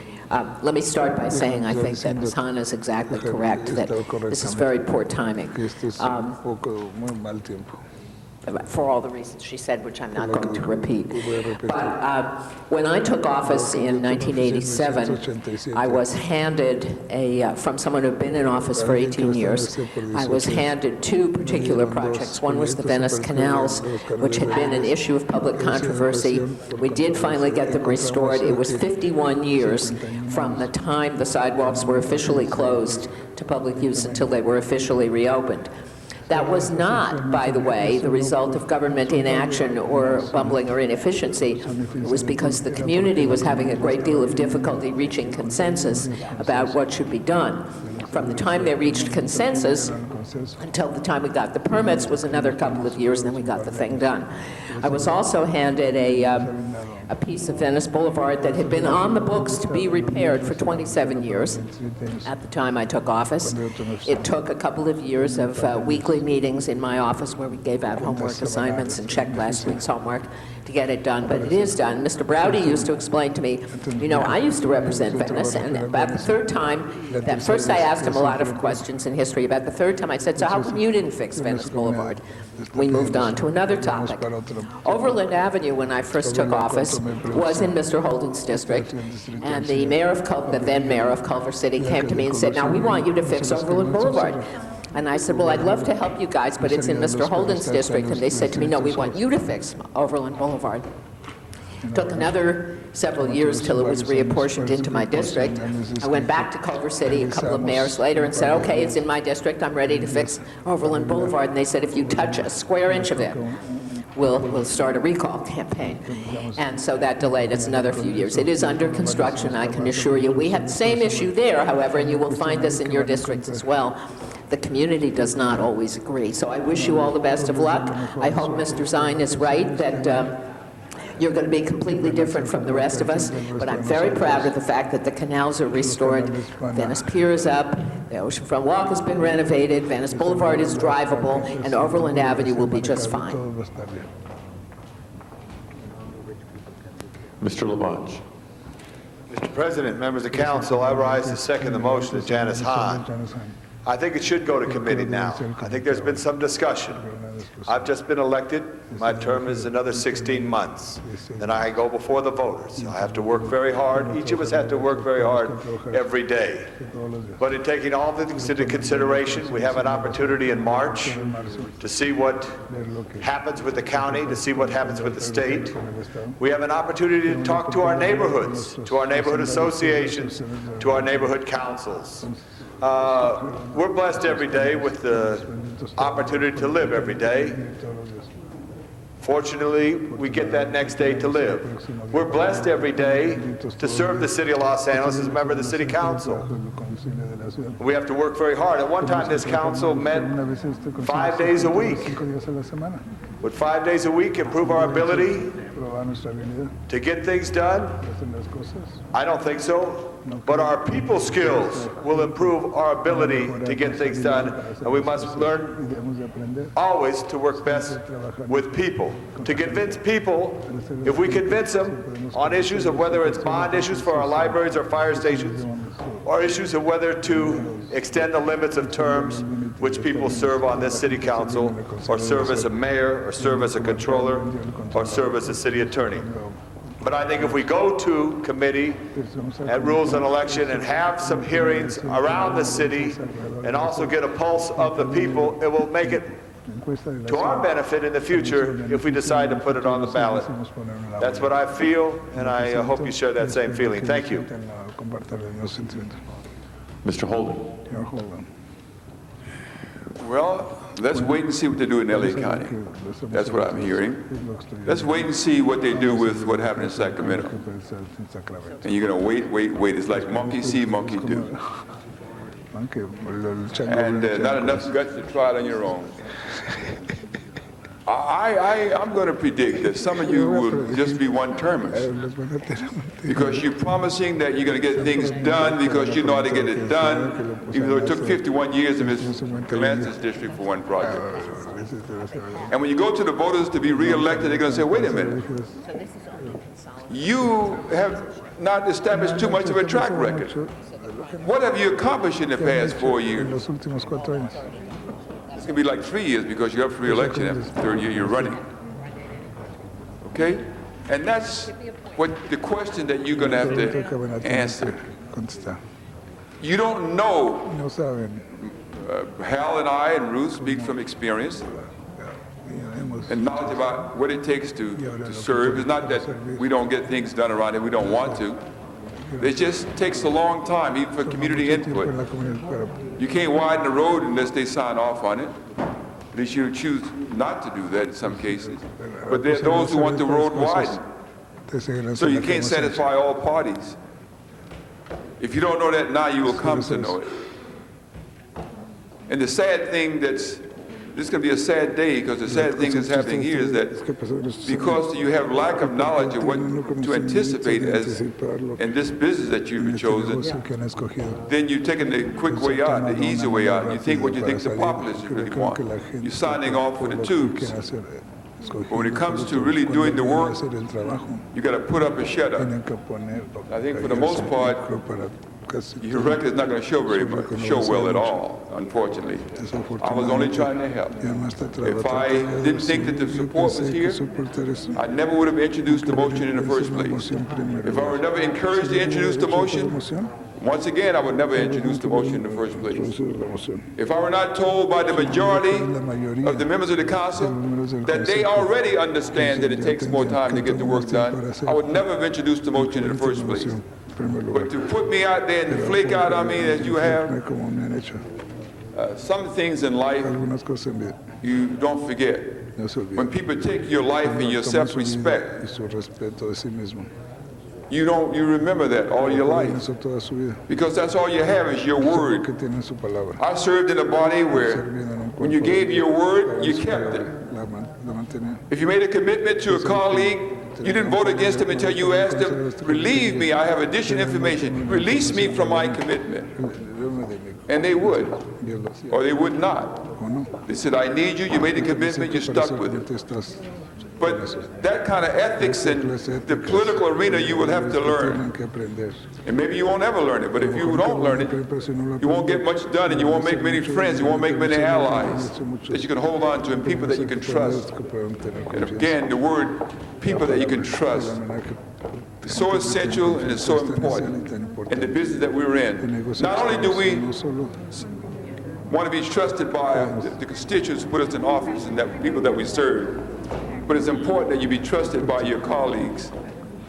Let me start by saying I think that Ms. Hahn is exactly correct, that this is very poor timing. For all the reasons she said, which I'm not going to repeat. But when I took office in 1987, I was handed from someone who had been in office for 18 years, I was handed 2 particular projects. One was the Venice Canals, which had been an issue of public controversy. We did finally get them restored. It was 51 years from the time the sidewalks were officially closed to public use until they were officially reopened. That was not, by the way, the result of government inaction or bumbling or inefficiency. It was because the community was having a great deal of difficulty reaching consensus about what should be done. From the time they reached consensus until the time we got the permits was another couple of years, and then we got the thing done. I was also handed a piece of Venice Boulevard that had been on the books to be repaired for 27 years at the time I took office. It took a couple of years of weekly meetings in my office where we gave out homework assignments and checked last week's homework to get it done, but it is done. Mr. Browdy used to explain to me, you know, I used to represent Venice, and about the 3rd time, that first I asked him a lot of questions in history. About the 3rd time I said, so how come you didn't fix Venice Boulevard? We moved on to another topic. Overland Avenue, when I first took office, was in Mr. Holden's district, and the then mayor of Culver City came to me and said, now we want you to fix Overland Boulevard. And I said, well, I'd love to help you guys, but it's in Mr. Holden's district. And they said to me, no, we want you to fix Overland Boulevard. It took another several years till it was reapportioned into my district. I went back to Culver City a couple of mayors later and said, okay, it's in my district, I'm ready to fix Overland Boulevard. And they said, if you touch a square inch of it, we'll start a recall campaign. And so that delayed us another few years. It is under construction, I can assure you. We have the same issue there, however, and you will find this in your districts as well. The community does not always agree. So I wish you all the best of luck. I hope Mr. Zine is right, that you're going to be completely different from the rest of us, but I'm very proud of the fact that the canals are restored, Venice Pier is up, the Oceanfront Walk has been renovated, Venice Boulevard is drivable, and Overland Avenue will be just fine. Mr. Labange. Mr. President, members of council, I rise to second the motion of Janice Hahn. I think it should go to committee now. I think there's been some discussion. I've just been elected. My term is another 16 months. Then I go before the voters. I have to work very hard. Each of us have to work very hard every day. But in taking all the things into consideration, we have an opportunity in March to see what happens with the county, to see what happens with the state. We have an opportunity to talk to our neighborhoods, to our neighborhood associations, to our neighborhood councils. We're blessed every day with the opportunity to live every day. Fortunately, we get that next day to live. We're blessed every day to serve the city of Los Angeles as a member of the city council. We have to work very hard. At one time, this council met 5 days a week. Would 5 days a week improve our ability to get things done? I don't think so. But our people skills will improve our ability to get things done, and we must learn always to work best with people. To convince people, if we convince them on issues of whether it's bond issues for our libraries or fire stations, or issues of whether to extend the limits of terms which people serve on this city council, or serve as a mayor, or serve as a controller, or serve as a city attorney. But I think if we go to committee at Rules and Election and have some hearings around the city and also get a pulse of the people, it will make it to our benefit in the future if we decide to put it on the ballot. That's what I feel, and I hope you share that same feeling. Thank you. Mr. Holden. Well, let's wait and see what they do in LA County. That's what I'm hearing. Let's wait and see what they do with what happened in Sacramento. And you're going to wait. It's like monkey see, monkey do. And not enough guts to try it on your own. I'm going to predict that some of you will just be one-termers because you're promising that you're going to get things done because you know how to get it done, even though it took 51 years in Ms. Galance's district for one project. And when you go to the voters to be re-elected, they're going to say, wait a minute, you have not established too much of a track record. What have you accomplished in the past 4 years? It's going to be like 3 years because you're up for re-election after the third year you're running. Okay? And that's what the question that you're going to have to answer. You don't know. Hal and I and Ruth speak from experience and knowledge about what it takes to serve. It's not that we don't get things done around here, we don't want to. It just takes a long time, even for community input. You can't widen the road unless they sign off on it. At least you choose not to do that in some cases. But there are those who want the road widened. So you can't satisfy all parties. If you don't know that now, you will come to know it. And the sad thing this is going to be a sad day because the sad thing that's happening here is that because you have lack of knowledge of what to anticipate as in this business that you've chosen, then you're taking the quick way out, the easy way out. You think what you think the populace really want. You're signing off for the tubes. But when it comes to really doing the work, you got to put up a shut up. I think for the most part, your record is not going to show well at all, unfortunately. I was only trying to help. If I didn't think that the support was here, I never would have introduced the motion in the first place. If I were never encouraged to introduce the motion, once again, I would never introduce the motion in the first place. If I were not told by the majority of the members of the council that they already understand that it takes more time to get the work done, I would never have introduced the motion in the first place. But to put me out there and to flake out on me as you have, some things in life you don't forget. When people take your life and your self-respect, you remember that all your life. Because that's all you have is your word. I served in a body where when you gave your word, you kept it. If you made a commitment to a colleague, you didn't vote against him until you asked him, relieve me, I have additional information. Release me from my commitment. And they would, or they would not. They said, I need you, you made the commitment, you stuck with it. But that kind of ethics in the political arena you will have to learn. And maybe you won't ever learn it, but if you don't learn it, you won't get much done and you won't make many friends, you won't make many allies that you can hold on to and people that you can trust. And again, the word people that you can trust is so essential and it's so important in the business that we're in. Not only do we want to be trusted by the constituents who put us in office and that people that we serve, but it's important that you be trusted by your colleagues,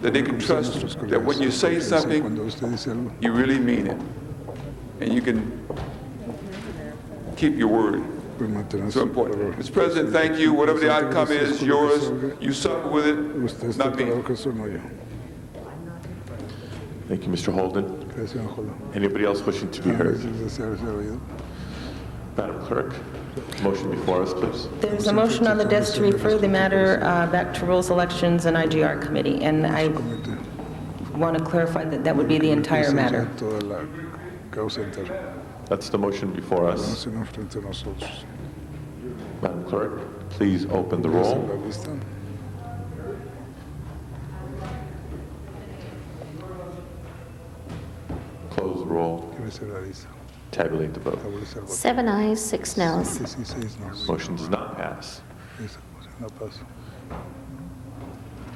that they can trust that when you say something, you really mean it. And you can keep your word. So important. Mr. President, thank you. Whatever the outcome is, yours. You suffer with it, not me. Thank you, Mr. Holden. Anybody else wishing to be heard? Madam Clerk, motion before us, please. There's a motion on the desk to refer the matter back to Rules, Elections, and IGR Committee, and I want to clarify that that would be the entire matter. That's the motion before us. Madam Clerk, please open the roll. Close the roll. Tabulate the vote. 7 ayes, 6 noes. Motion does not pass.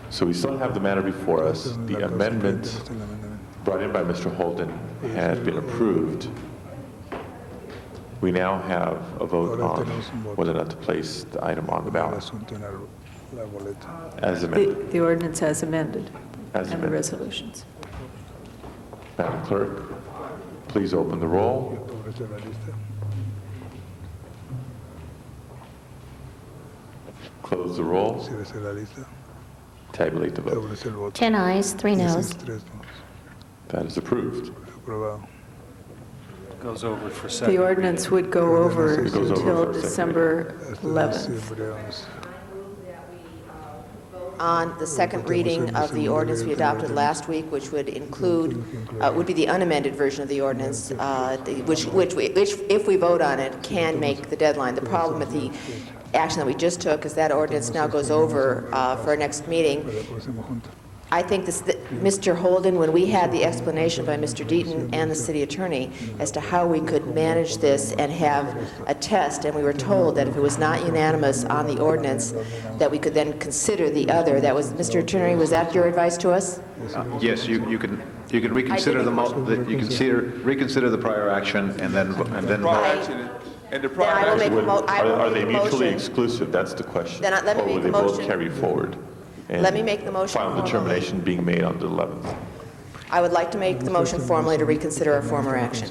So we still have the matter before us. The amendment brought in by Mr. Holden had been approved. We now have a vote on whether or not to place the item on the ballot as amended. The ordinance as amended. As and the amended. resolutions. Madam Clerk, please open the roll. Close the roll. Tabulate the vote. 10 ayes, 3 noes. That is approved. Goes over for The second. ordinance would go over It goes over until for a second December 11th. On the second reading of the ordinance we adopted last week, which would include, would be the unamended version of the ordinance, which, if we vote on it, can make the deadline. The problem with the action that we just took is that ordinance now goes over for our next meeting. I think Mr. Holden, when we had the explanation by Mr. Deaton and the city attorney as to how we could manage this and have a test, and we were told that if it was not unanimous on the ordinance, that we could then consider the other. That was, Mr. Attorney, was that your advice to us? Yes, you can reconsider reconsider the prior action and then vote. And the Then prior I will make action, a mo- I will Are make they a mutually motion. exclusive? That's the question. Then let me Or make will the they both motion. carry forward? And Let me make the motion final formally. determination being made on the 11th. I would like to make the motion formally to reconsider our former action.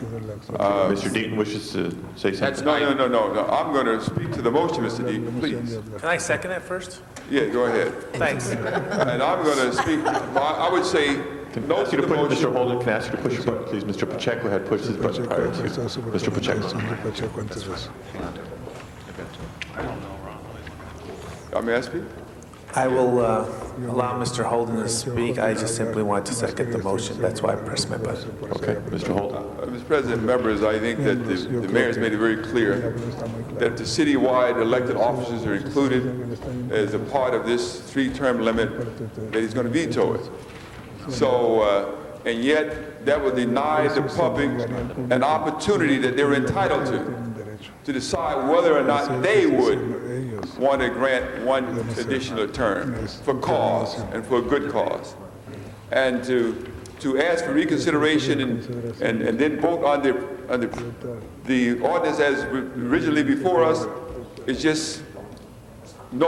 Mr. Deaton wishes to say something. no. I'm going to speak to the motion, Mr. Deaton, please. Can I second that first? Yeah, go ahead. Thanks. And I'm going to speak, I would say, Can I no ask to you to the put, Mr. motion. Holden, can I ask you to push your button, please? Mr. Pacheco had pushed his button prior to you. Mr. Pacheco. May I speak? I will allow Mr. Holden to speak. I just simply want to second the motion. That's why I pressed my button. Okay, Mr. Holden. Mr. President, members, I think that the mayor has made it very clear that the citywide elected officers are included as a part of this three-term limit, that he's going to veto it. So, and yet that will deny the public an opportunity that they're entitled to decide whether or not they would want to grant one additional term for cause and for a good cause. And to ask for reconsideration and then vote on the ordinance as originally before us is just, we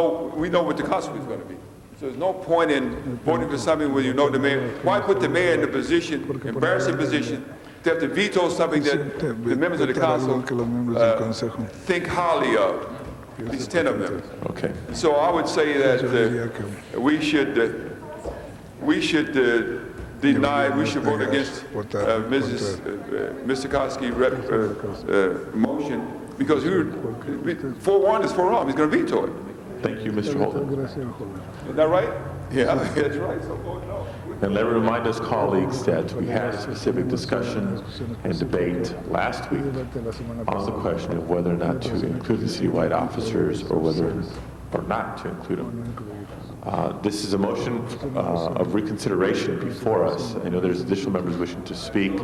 know what the consequence is going to be. So there's no point in voting for something where you know the mayor. Why put the mayor in the position, embarrassing position, to have to veto something that the members of the council think highly of, at least 10 of them. Okay. So I would say that we should deny, we should vote against Mr. Koski's motion, because forewarned is forearmed. He's going to veto it. Thank you, Mr. Holden. Isn't that right? Yeah, that's right. So vote no. And let me remind us, colleagues, that we had a specific discussion and debate last week on the question of whether or not to include the citywide officers or whether or not to include them. This is a motion of reconsideration before us. I know there's additional members wishing to speak,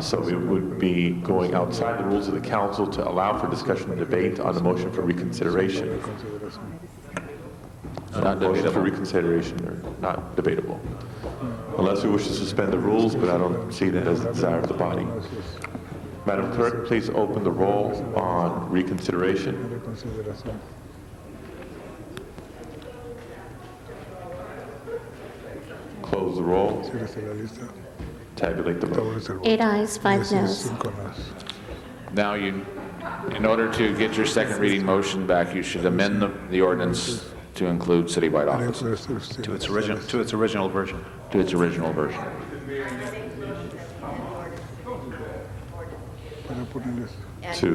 so we would be going outside the rules of the council to allow for discussion and debate on the motion for reconsideration. Motion for reconsideration are not debatable. Unless we wish to suspend the rules, but I don't see that as the desire of the body. Madam Clerk, please open the roll on reconsideration. Close the roll. Tabulate the vote. 8 ayes, 5 noes. Now, in order to get your second reading motion back, you should amend the ordinance to include citywide offices. To its original version. To its original version. To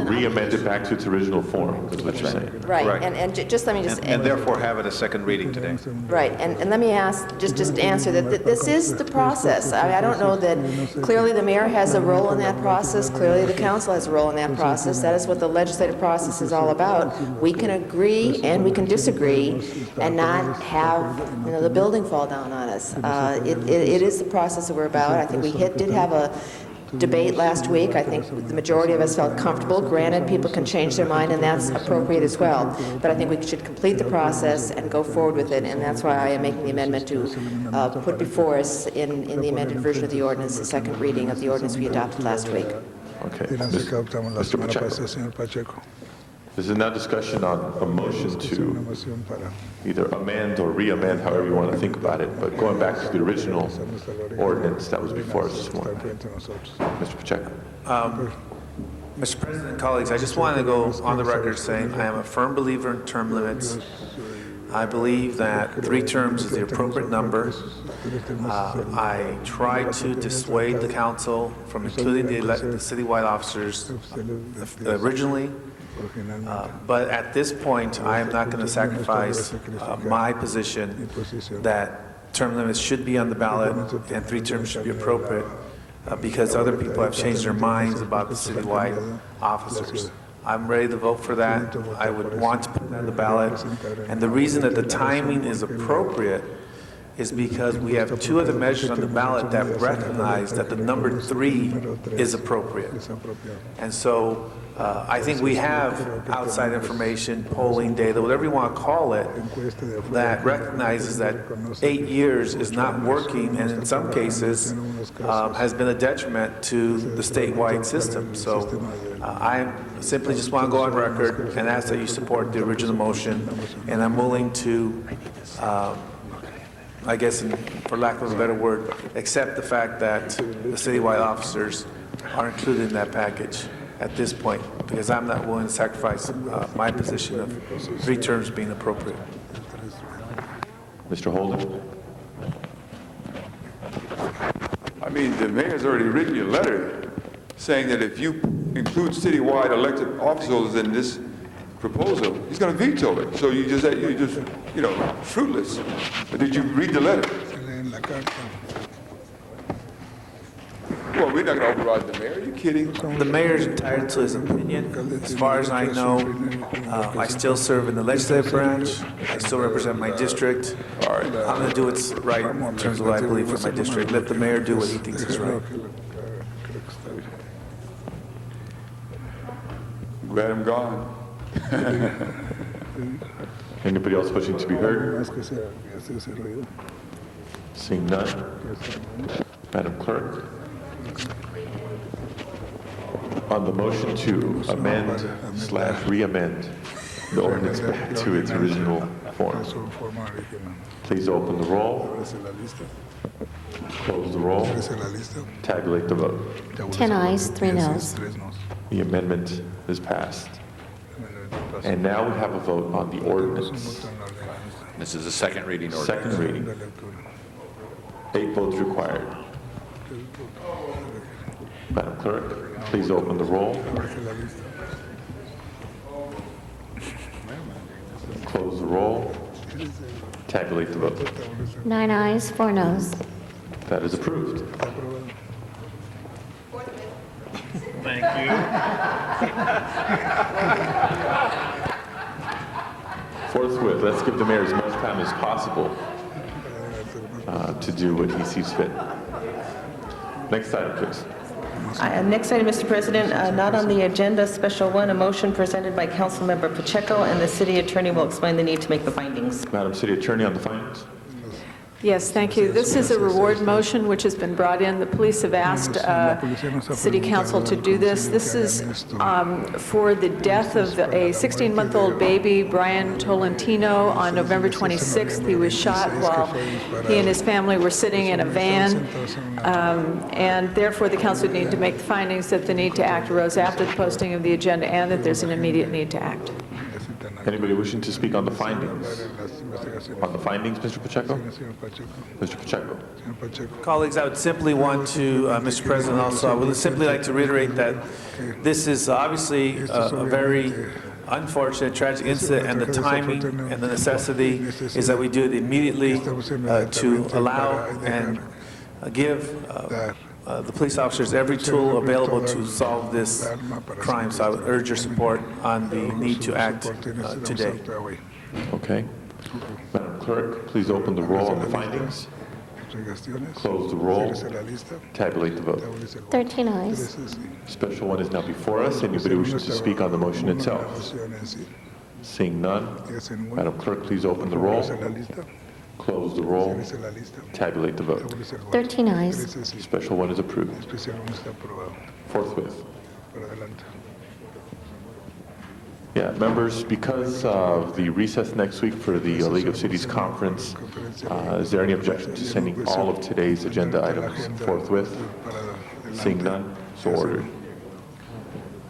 re-amend it back to its original form, is what you're saying. Right, and just let me just... And therefore have it a second reading today. Right, and let me ask, just answer that this is the process. I don't know that, clearly the mayor has a role in that process, clearly the council has a role in that process. That is what the legislative process is all about. We can agree and we can disagree and not have, the building fall down on us. It is the process that we're about. I think we did have a debate last week. I think the majority of us felt comfortable. Granted, people can change their mind, and that's appropriate as well. But I think we should complete the process and go forward with it, and that's why I am making the amendment to put before us in the amended version of the ordinance, the second reading of the ordinance we adopted last week. Okay. Mr. Pacheco. This is now discussion on a motion to either amend or re-amend, however you want to think about it, but going back to the original ordinance that was before us this morning. Mr. Pacheco. Mr. President, colleagues, I just wanted to go on the record saying I am a firm believer in term limits. I believe that 3 terms is the appropriate number. I tried to dissuade the council from including the citywide officers originally. But at this point, I am not going to sacrifice my position that term limits should be on the ballot and 3 terms should be appropriate because other people have changed their minds about the citywide officers. I'm ready to vote for that. I would want to put that on the ballot. And the reason that the timing is appropriate is because we have 2 other measures on the ballot that recognize that the number 3 is appropriate. And so I think we have outside information, polling data, whatever you want to call it, that recognizes that 8 years is not working and in some cases has been a detriment to the statewide system. So I simply just want to go on record and ask that you support the original motion, and I'm willing to I guess, for lack of a better word, accept the fact that the citywide officers are included in that package at this point, because I'm not willing to sacrifice my position of 3 terms being appropriate. Mr. Holden. I mean, the mayor's already written you a letter saying that if you include citywide elected officials in this proposal, he's going to veto it. So you just fruitless. But did you read the letter? Well, we're not going to override the mayor. Are you kidding? The mayor's entitled to his opinion. As far as I know, I still serve in the legislative branch. I still represent my district. All right. I'm going to do what's right in terms of what I believe for my district. Let the mayor do what he thinks is right. Glad I'm gone. Anybody else wishing to be heard? Seeing none. Madam Clerk. On the motion to amend/re-amend the ordinance back to its original form, please open the roll, close the roll, tabulate the vote. 10 ayes, 3 noes. The amendment is passed. And now we have a vote on the ordinance. This is a second reading ordinance. Second reading. 8 votes required. Madam Clerk, please open the roll. Close the roll. Tabulate the vote. 9 ayes, 4 noes. That is approved. Thank you. Forthwith, let's give the mayor as much time as possible to do what he sees fit. Next item, please. Next item, Mr. President, not on the agenda, special one, a motion presented by Councilmember Pacheco, and the city attorney will explain the need to make the findings. Madam City Attorney on the findings. Yes, thank you. This is a reward motion which has been brought in. The police have asked City Council to do this. This is for the death of a 16-month-old baby, Brian Tolentino, on November 26th. He was shot while he and his family were sitting in a van, and therefore the council would need to make the findings that the need to act arose after the posting of the agenda and that there's an immediate need to act. Anybody wishing to speak on the findings? On the findings, Mr. Pacheco? Mr. Pacheco. Colleagues, I would simply want to, Mr. President, also, I would simply like to reiterate that this is obviously a very unfortunate, tragic incident, and the timing and the necessity is that we do it immediately to allow and give the police officers every tool available to solve this crime. So I would urge your support on the need to act today. Okay. Madam Clerk, please open the roll on the findings. Close the roll. Tabulate the vote. 13 ayes. Special one is now before us. Anybody wishing to speak on the motion itself? Seeing none, Madam Clerk, please open the roll. Close the roll. Tabulate the vote. 13 ayes. Special one is approved. Forthwith. Yeah, members, because of the recess next week for the League of Cities Conference, is there any objection to sending all of today's agenda items forthwith? Seeing none, so ordered.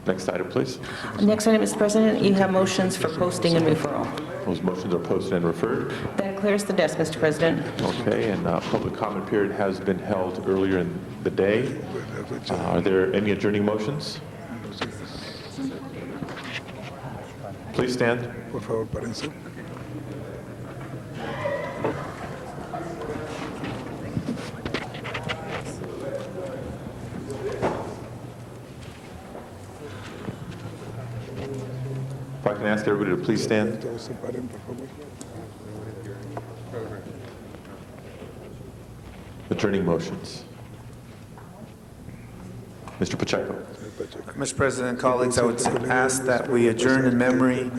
Next item, please. Next item, Mr. President, you have motions for posting and referral. Those motions are posted and referred. That clears the desk, Mr. President. Okay, and public comment period has been held earlier in the day. Are there any adjourning motions? Please stand. Por favor, párense. If I can ask everybody to please stand. Todos se paren, por favor. Adjourning motions. Mr. Pacheco. Mr. President, colleagues, I would ask that we adjourn in memory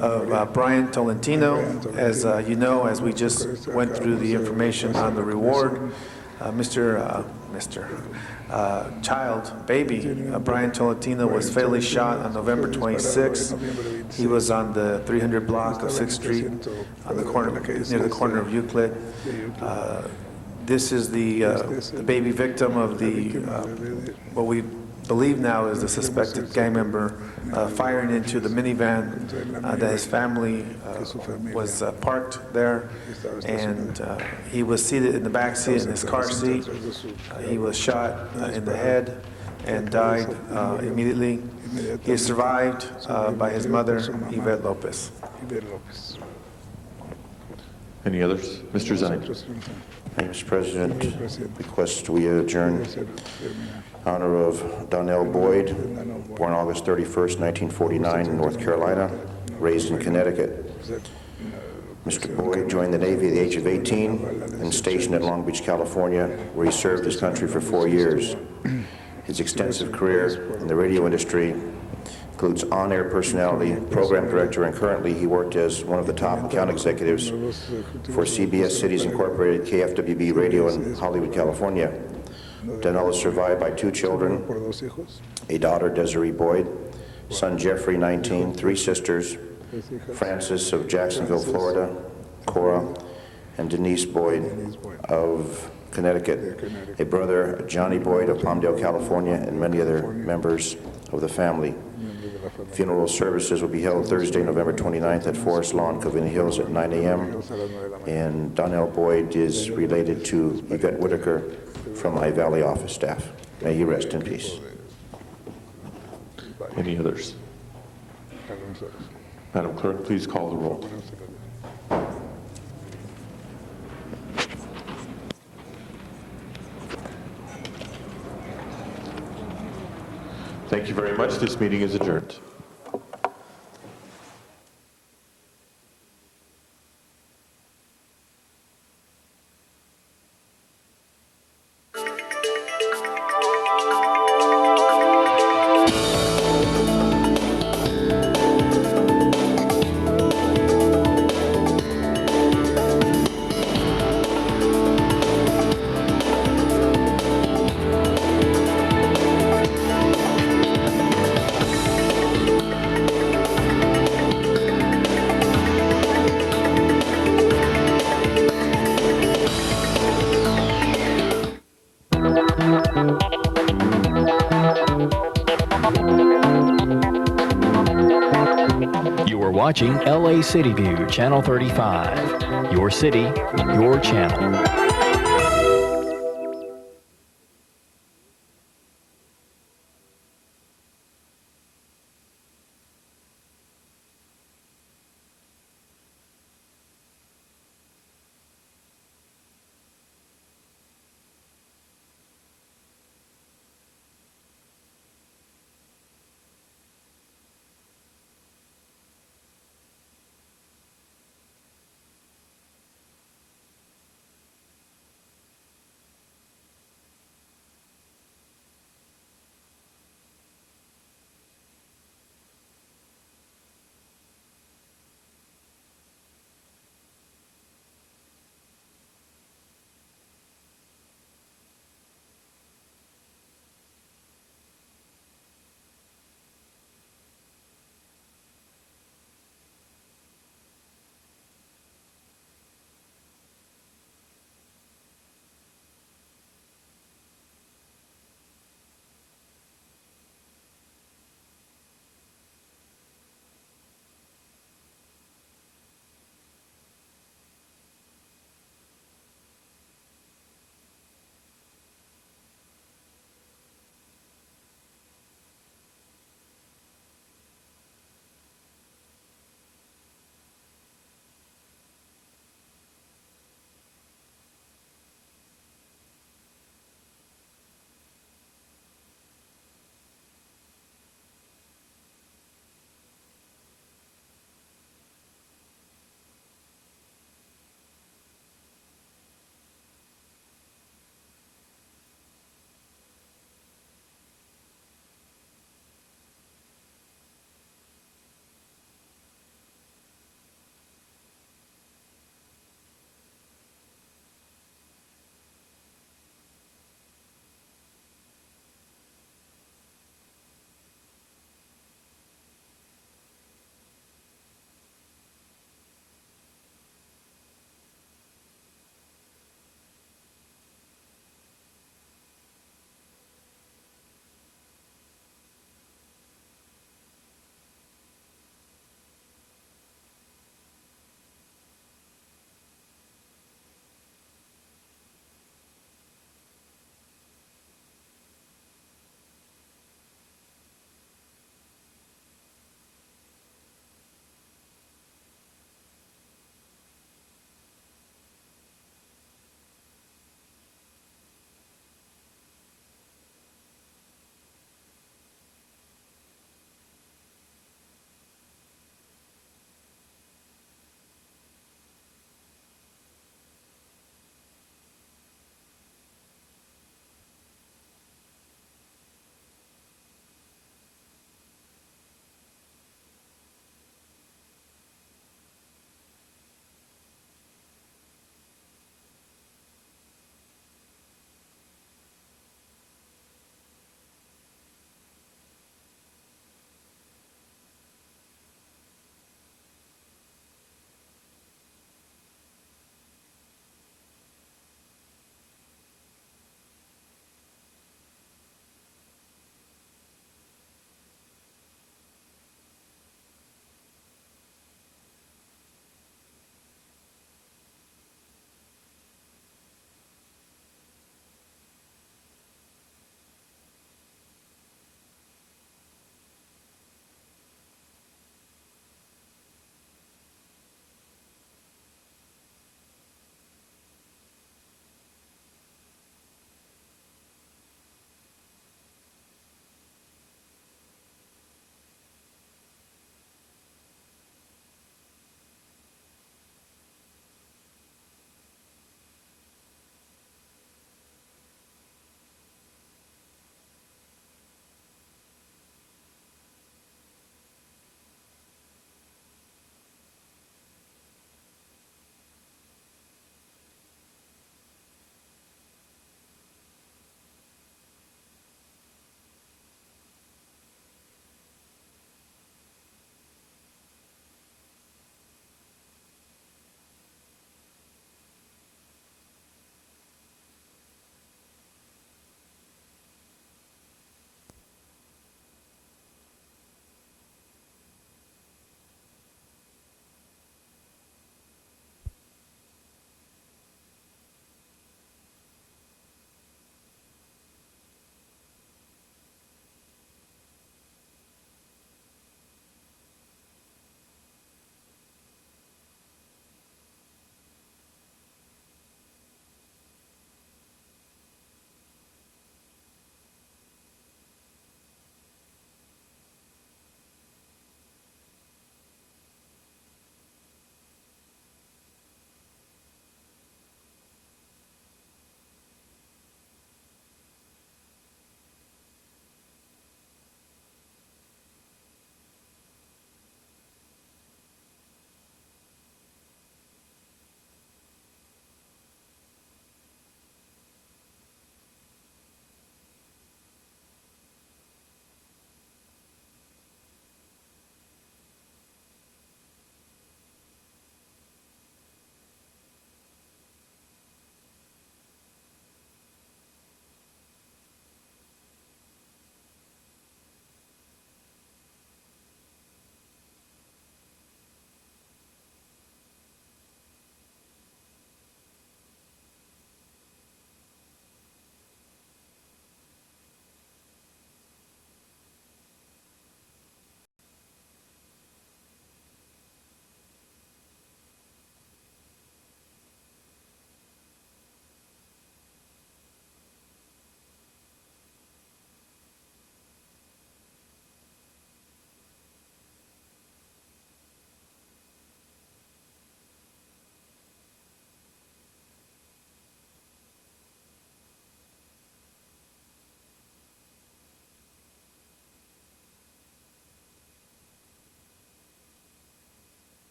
of Brian Tolentino. As you know, as we just went through the information on the reward, Brian Tolentino was fatally shot on November 26th. He was on the 300 block of 6th Street on the corner, near the corner of Euclid. This is the baby victim of the, what we believe now is the suspected gang member firing into the minivan that his family was parked there, and he was seated in the back seat in his car seat. He was shot in the head and died immediately. He is survived by his mother, Yvette Lopez. Any others? Mr. Zine. Mr. President, request we adjourn in honor of Donnell Boyd, born August 31st, 1949 in North Carolina, raised in Connecticut. Mr. Boyd joined the Navy at the age of 18 and stationed at Long Beach, California, where he served his country for 4 years. His extensive career in the radio industry includes on-air personality, program director, and currently he worked as one of the top account executives for CBS Cities Incorporated, KFWB Radio in Hollywood, California. Donnell is survived by 2 children, a daughter, Desiree Boyd, son Jeffrey, 19, 3 sisters, Frances of Jacksonville, Florida, Cora, and Denise Boyd of Connecticut, a brother, Johnny Boyd of Palmdale, California, and many other members of the family. Funeral services will be held Thursday, November 29th at Forest Lawn, Covina Hills at 9 a.m. And Donnell Boyd is related to Yvette Whitaker from my Valley office staff. May he rest in peace. Any others? Madam Clerk, please call the roll. Thank you very much. This meeting is adjourned. You are watching LA City View, Channel 35. Your city, your channel.